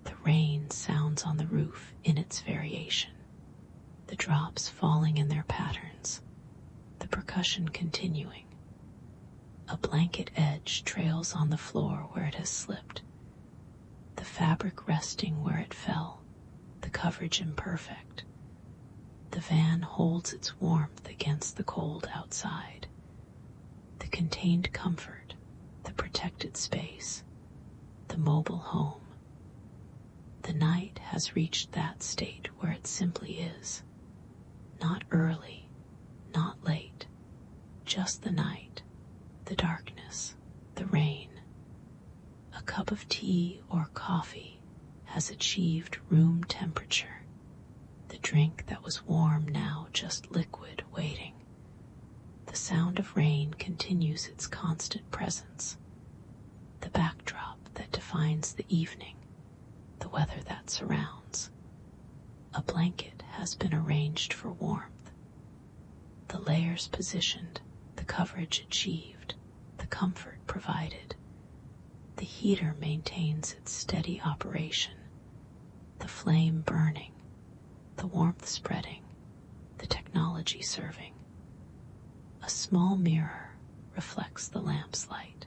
[SPEAKER 1] The rain sounds on the roof in its variation, the drops falling in their patterns, the percussion continuing. A blanket edge trails on the floor where it has slipped, the fabric resting where it fell, the coverage imperfect. The van holds its warmth against the cold outside, the contained comfort, the protected space, the mobile home. The night has reached that state where it simply is, not early, not late, just the night, the darkness, the rain. A cup of tea or coffee has achieved room temperature, the drink that was warm now just liquid waiting. The sound of rain continues its constant presence, the backdrop that defines the evening, the weather that surrounds. A blanket has been arranged for warmth, the layers positioned, the coverage achieved, the comfort provided. The heater maintains its steady operation, the flame burning, the warmth spreading, the technology serving. A small mirror reflects the lamp's light,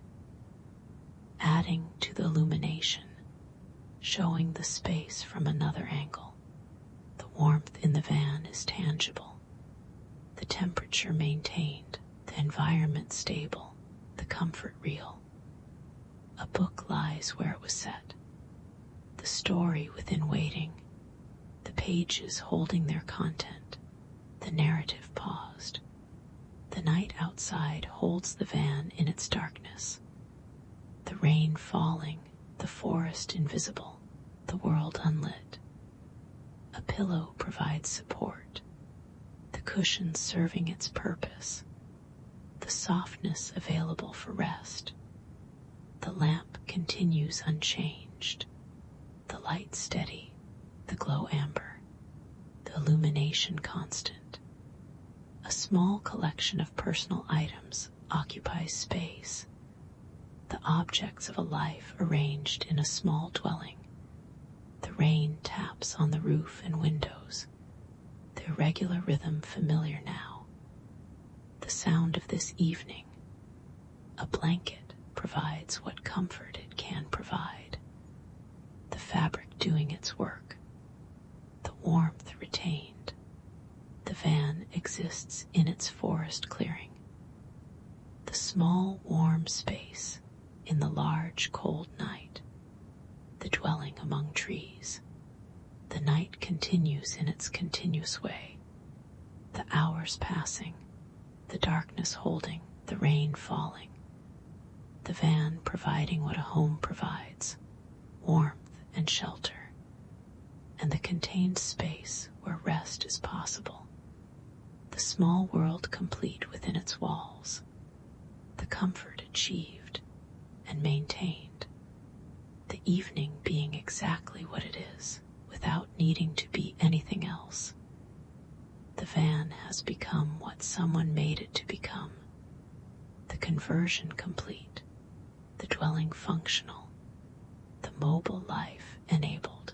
[SPEAKER 1] adding to the illumination, showing the space from another angle. The warmth in the van is tangible, the temperature maintained, the environment stable, the comfort real. A book lies where it was set, the story within waiting, the pages holding their content, the narrative paused. The night outside holds the van in its darkness, the rain falling, the forest invisible, the world unlit. A pillow provides support, the cushion serving its purpose, the softness available for rest. The lamp continues unchanged, the light steady, the glow amber, the illumination constant. A small collection of personal items occupies space, the objects of a life arranged in a small dwelling. The rain taps on the roof and windows, the irregular rhythm familiar now. The sound of this evening, a blanket provides what comfort it can provide. The fabric doing its work, the warmth retained. The van exists in its forest clearing. The small warm space in the large cold night, the dwelling among trees. The night continues in its continuous way, the hours passing, the darkness holding, the rain falling. The van providing what a home provides, warmth and shelter, and the contained space where rest is possible. The small world complete within its walls, the comfort achieved and maintained, the evening being exactly what it is without needing to be anything else. The van has become what someone made it to become, the conversion complete, the dwelling functional, the mobile life enabled.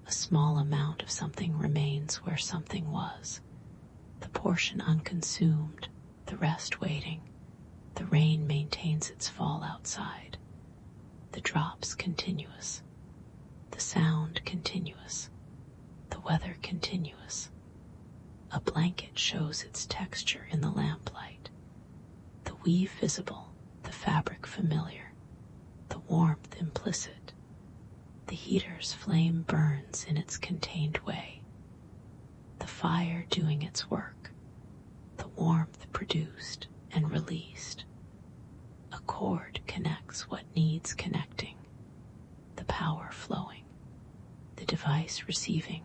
[SPEAKER 1] A small amount of something remains where something was, the portion unconsumed, the rest waiting. The rain maintains its fall outside, the drops continuous, the sound continuous, the weather continuous. A blanket shows its texture in the lamplight, the weave visible, the fabric familiar, the warmth implicit. The heater's flame burns in its contained way, the fire doing its work, the warmth produced and released. A cord connects what needs connecting, the power flowing, the device receiving,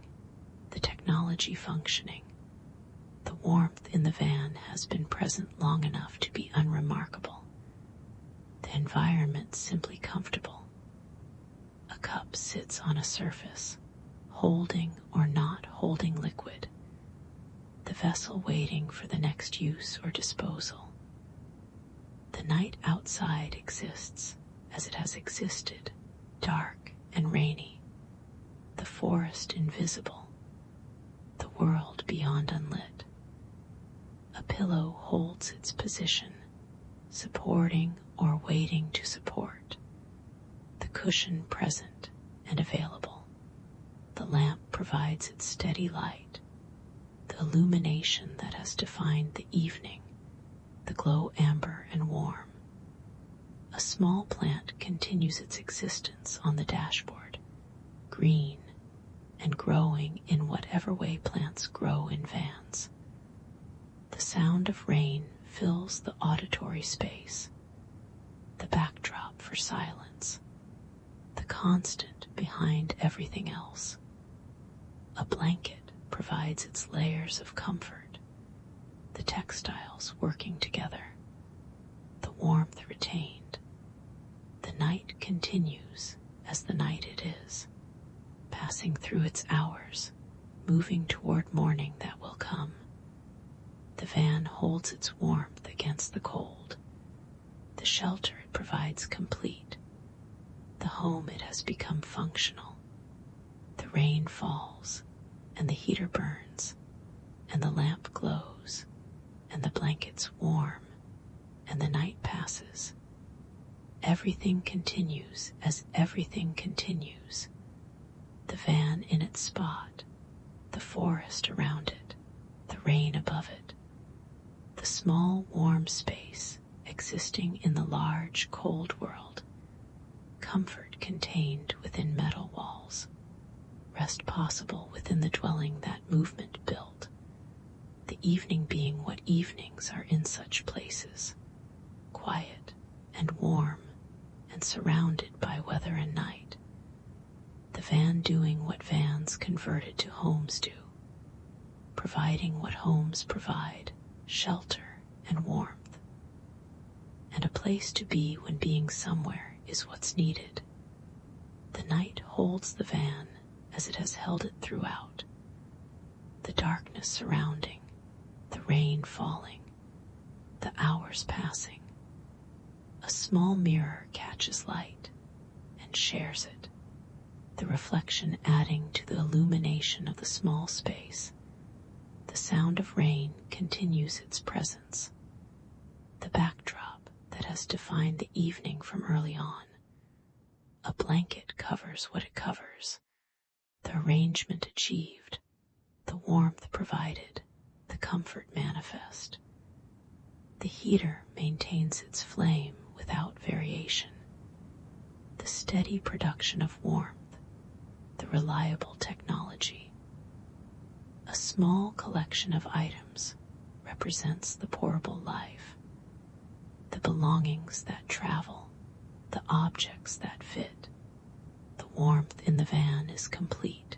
[SPEAKER 1] the technology functioning. The warmth in the van has been present long enough to be unremarkable, the environment simply comfortable. A cup sits on a surface, holding or not holding liquid, the vessel waiting for the next use or disposal. The night outside exists as it has existed, dark and rainy, the forest invisible, the world beyond unlit. A pillow holds its position, supporting or waiting to support, the cushion present and available. The lamp provides its steady light, the illumination that has defined the evening, the glow amber and warm. A small plant continues its existence on the dashboard, green and growing in whatever way plants grow in vans. The sound of rain fills the auditory space, the backdrop for silence, the constant behind everything else. A blanket provides its layers of comfort, the textiles working together, the warmth retained. The night continues as the night it is, passing through its hours, moving toward morning that will come. The van holds its warmth against the cold, the shelter it provides complete, the home it has become functional. The rain falls, and the heater burns, and the lamp glows, and the blanket's warm, and the night passes. Everything continues as everything continues. The van in its spot, the forest around it, the rain above it, the small warm space existing in the large cold world. Comfort contained within metal walls, rest possible within the dwelling that movement built, the evening being what evenings are in such places, quiet and warm and surrounded by weather and night, the van doing what vans converted to homes do, providing what homes provide, shelter and warmth, and a place to be when being somewhere is what's needed. The night holds the van as it has held it throughout, the darkness surrounding, the rain falling, the hours passing. A small mirror catches light and shares it, the reflection adding to the illumination of the small space. The sound of rain continues its presence, the backdrop that has defined the evening from early on. A blanket covers what it covers, the arrangement achieved, the warmth provided, the comfort manifest. The heater maintains its flame without variation, the steady production of warmth, the reliable technology. A small collection of items represents the portable life, the belongings that travel, the objects that fit. The warmth in the van is complete,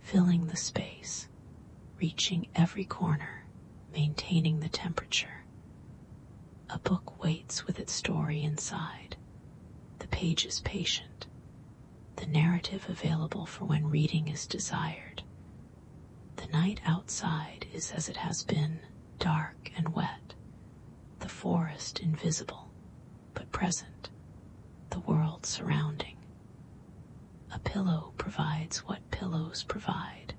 [SPEAKER 1] filling the space, reaching every corner, maintaining the temperature. A book waits with its story inside, the pages patient, the narrative available for when reading is desired. The night outside is as it has been, dark and wet, the forest invisible, but present, the world surrounding. A pillow provides what pillows provide,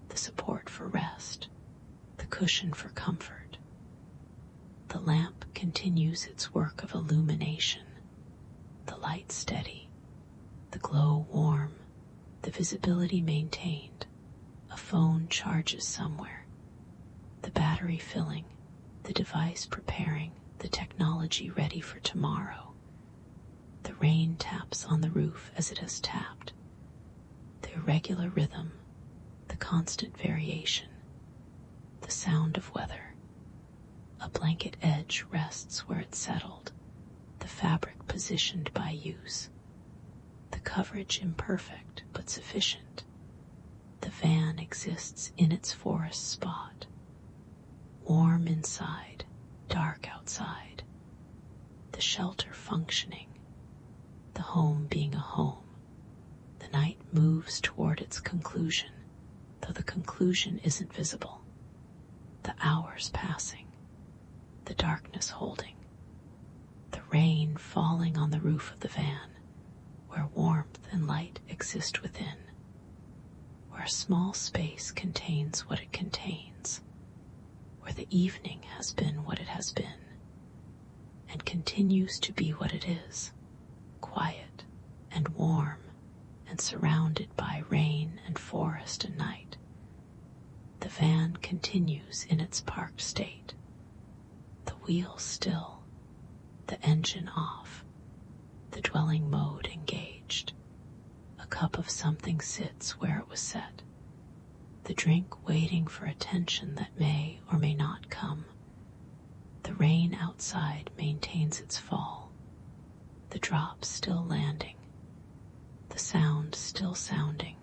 [SPEAKER 1] the support for rest, the cushion for comfort. The lamp continues its work of illumination, the light steady, the glow warm, the visibility maintained. A phone charges somewhere, the battery filling, the device preparing, the technology ready for tomorrow. The rain taps on the roof as it has tapped, the irregular rhythm, the constant variation, the sound of weather. A blanket edge rests where it settled, the fabric positioned by use, the coverage imperfect but sufficient. The van exists in its forest spot, warm inside, dark outside, the shelter functioning, the home being a home. The night moves toward its conclusion, though the conclusion isn't visible. The hours passing, the darkness holding, the rain falling on the roof of the van, where warmth and light exist within, where a small space contains what it contains, where the evening has been what it has been, and continues to be what it is, quiet and warm and surrounded by rain and forest and night. The van continues in its parked state, the wheels still, the engine off, the dwelling mode engaged. A cup of something sits where it was set, the drink waiting for attention that may or may not come. The rain outside maintains its fall, the drops still landing, the sound still sounding,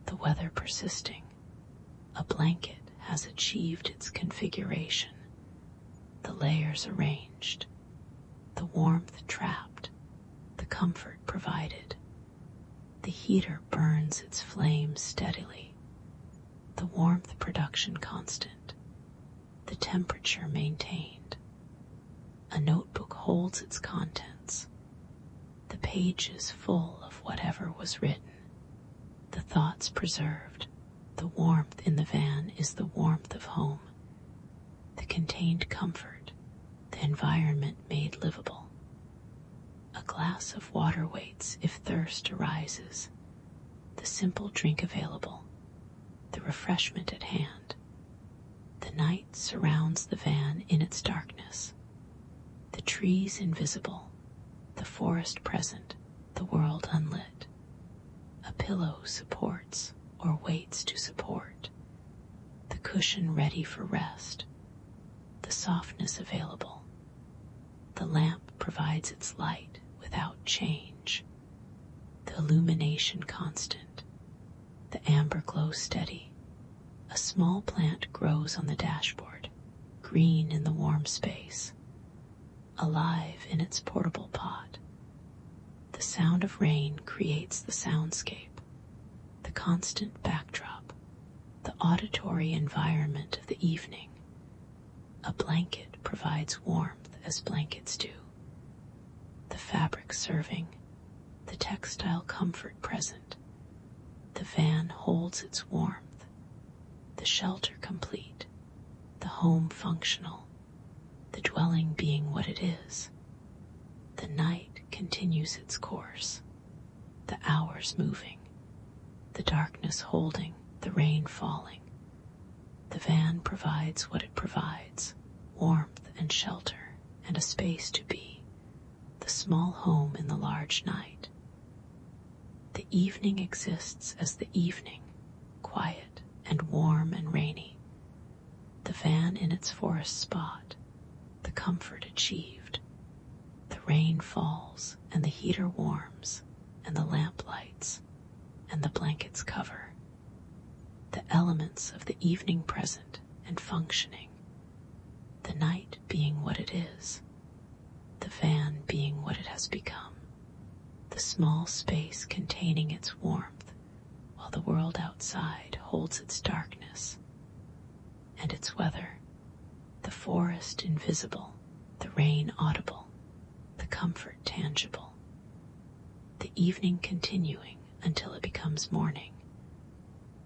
[SPEAKER 1] the weather persisting. A blanket has achieved its configuration, the layers arranged, the warmth trapped, the comfort provided. The heater burns its flame steadily, the warmth production constant, the temperature maintained. A notebook holds its contents, the pages full of whatever was written, the thoughts preserved. The warmth in the van is the warmth of home, the contained comfort, the environment made livable. A glass of water waits if thirst arises, the simple drink available, the refreshment at hand. The night surrounds the van in its darkness, the trees invisible, the forest present, the world unlit. A pillow supports or waits to support, the cushion ready for rest, the softness available. The lamp provides its light without change, the illumination constant, the amber glow steady. A small plant grows on the dashboard, green in the warm space, alive in its portable pot. The sound of rain creates the soundscape, the constant backdrop, the auditory environment of the evening. A blanket provides warmth as blankets do, the fabric serving, the textile comfort present. The van holds its warmth, the shelter complete, the home functional, the dwelling being what it is. The night continues its course, the hours moving, the darkness holding, the rain falling. The van provides what it provides, warmth and shelter and a space to be, the small home in the large night. The evening exists as the evening, quiet and warm and rainy. The van in its forest spot, the comfort achieved. The rain falls and the heater warms and the lamp lights and the blankets cover. The elements of the evening present and functioning. The night being what it is, the van being what it has become. The small space containing its warmth, while the world outside holds its darkness and its weather. The forest invisible, the rain audible, the comfort tangible. The evening continuing until it becomes morning.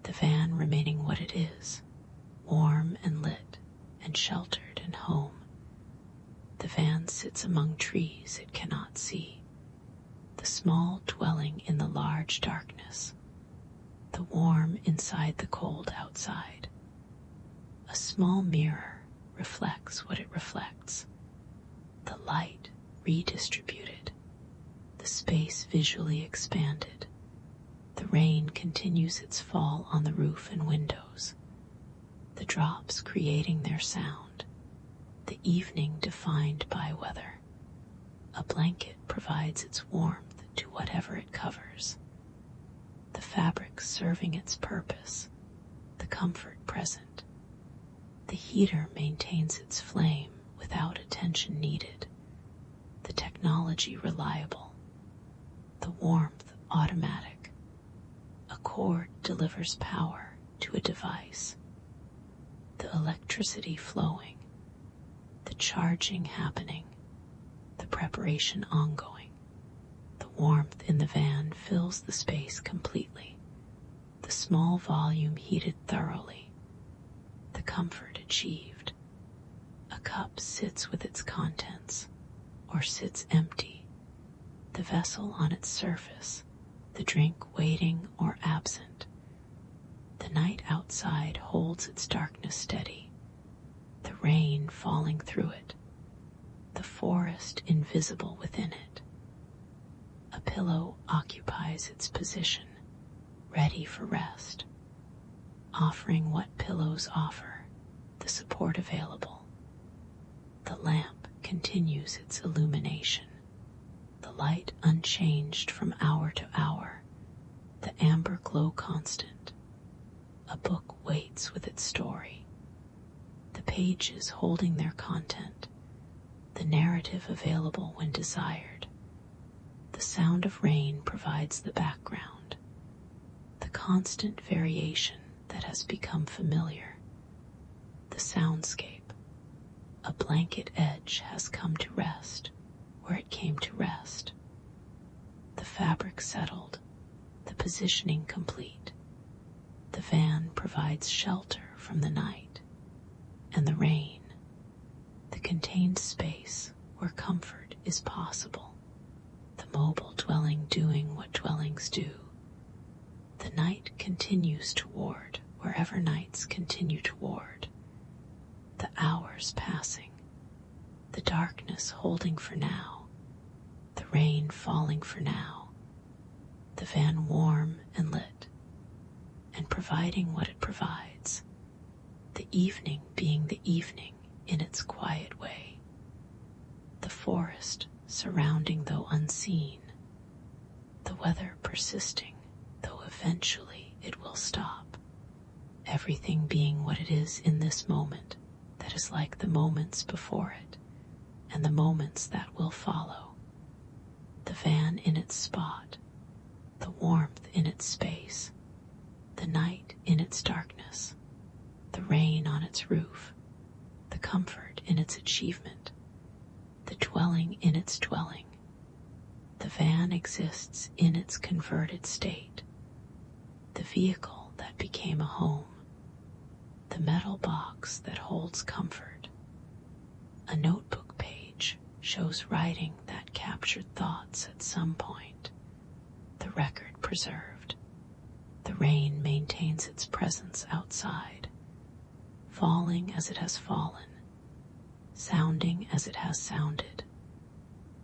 [SPEAKER 1] The van remaining what it is, warm and lit and sheltered and home. The van sits among trees it cannot see, the small dwelling in the large darkness, the warm inside the cold outside. A small mirror reflects what it reflects, the light redistributed, the space visually expanded. The rain continues its fall on the roof and windows, the drops creating their sound, the evening defined by weather. A blanket provides its warmth to whatever it covers, the fabric serving its purpose, the comfort present. The heater maintains its flame without attention needed, the technology reliable, the warmth automatic. A cord delivers power to a device, the electricity flowing, the charging happening, the preparation ongoing. The warmth in the van fills the space completely, the small volume heated thoroughly, the comfort achieved. A cup sits with its contents, or sits empty, the vessel on its surface, the drink waiting or absent. The night outside holds its darkness steady, the rain falling through it, the forest invisible within it. A pillow occupies its position, ready for rest, offering what pillows offer, the support available. The lamp continues its illumination, the light unchanged from hour to hour, the amber glow constant. A book waits with its story, the pages holding their content, the narrative available when desired. The sound of rain provides the background, the constant variation that has become familiar. The soundscape, a blanket edge has come to rest where it came to rest. The fabric settled, the positioning complete. The van provides shelter from the night and the rain, the contained space where comfort is possible, the mobile dwelling doing what dwellings do. The night continues toward wherever nights continue toward, the hours passing, the darkness holding for now, the rain falling for now, the van warm and lit, and providing what it provides, the evening being the evening in its quiet way, the forest surrounding though unseen, the weather persisting though eventually it will stop, everything being what it is in this moment that is like the moments before it and the moments that will follow, the van in its spot, the warmth in its space, the night in its darkness, the rain on its roof, the comfort in its achievement, the dwelling in its dwelling. The van exists in its converted state, the vehicle that became a home, the metal box that holds comfort. A notebook page shows writing that captured thoughts at some point, the record preserved. The rain maintains its presence outside, falling as it has fallen, sounding as it has sounded.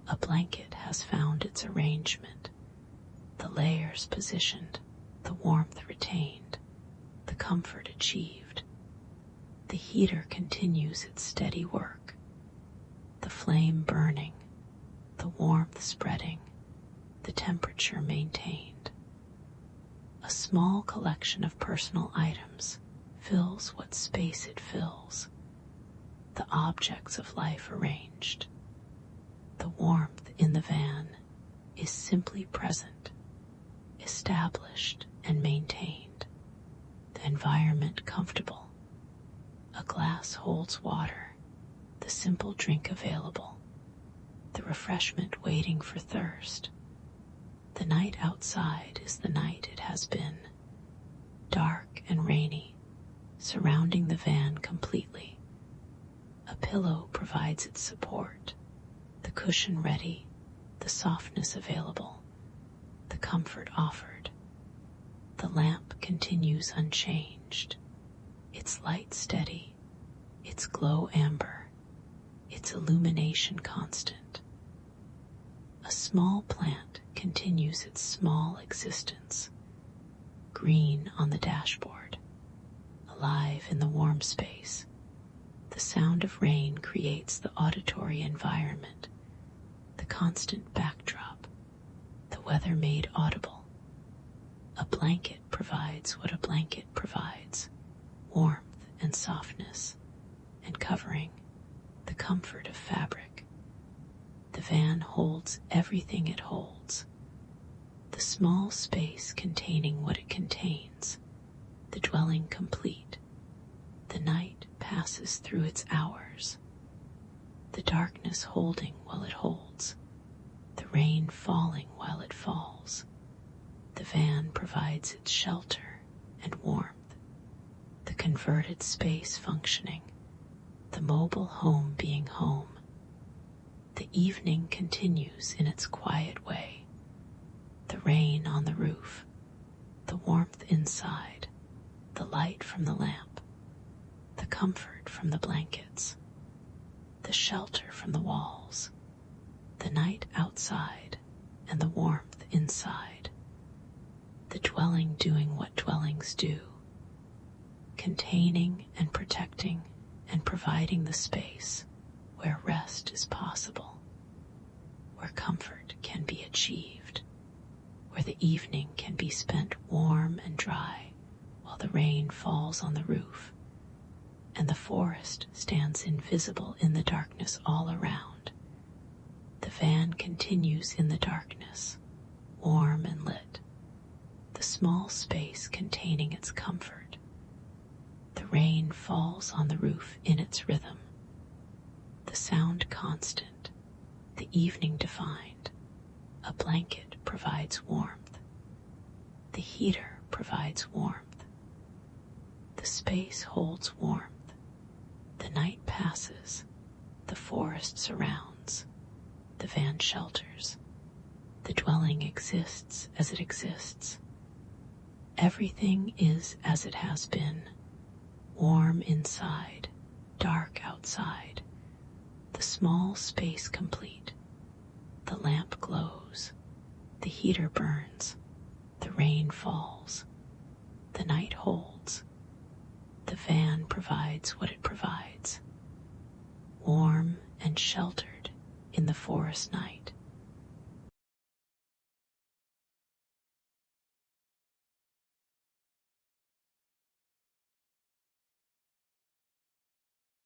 [SPEAKER 1] A blanket has found its arrangement, the layers positioned, the warmth retained, the comfort achieved. The heater continues its steady work, the flame burning, the warmth spreading, the temperature maintained. A small collection of personal items fills what space it fills, the objects of life arranged. The warmth in the van is simply present, established and maintained, the environment comfortable. A glass holds water, the simple drink available, the refreshment waiting for thirst. The night outside is the night it has been, dark and rainy, surrounding the van completely. A pillow provides its support, the cushion ready, the softness available, the comfort offered. The lamp continues unchanged, its light steady, its glow amber, its illumination constant. A small plant continues its small existence, green on the dashboard, alive in the warm space. The sound of rain creates the auditory environment, the constant backdrop, the weather made audible. A blanket provides what a blanket provides, warmth and softness, and covering, the comfort of fabric. The van holds everything it holds, the small space containing what it contains, the dwelling complete. The night passes through its hours, the darkness holding while it holds, the rain falling while it falls. The van provides its shelter and warmth, the converted space functioning, the mobile home being home. The evening continues in its quiet way, the rain on the roof, the warmth inside, the light from the lamp, the comfort from the blankets, the shelter from the walls, the night outside and the warmth inside, the dwelling doing what dwellings do, containing and protecting and providing the space where rest is possible, where comfort can be achieved, where the evening can be spent warm and dry while the rain falls on the roof and the forest stands invisible in the darkness all around. The van continues in the darkness, warm and lit, the small space containing its comfort. The rain falls on the roof in its rhythm, the sound constant, the evening defined. A blanket provides warmth. The heater provides warmth. The space holds warmth. The night passes. The forest surrounds. The van shelters. The dwelling exists as it exists. Everything is as it has been, warm inside, dark outside, the small space complete. The lamp glows, the heater burns, rain falls, the night holds. The van provides what it provides, warm and sheltered in the forest night.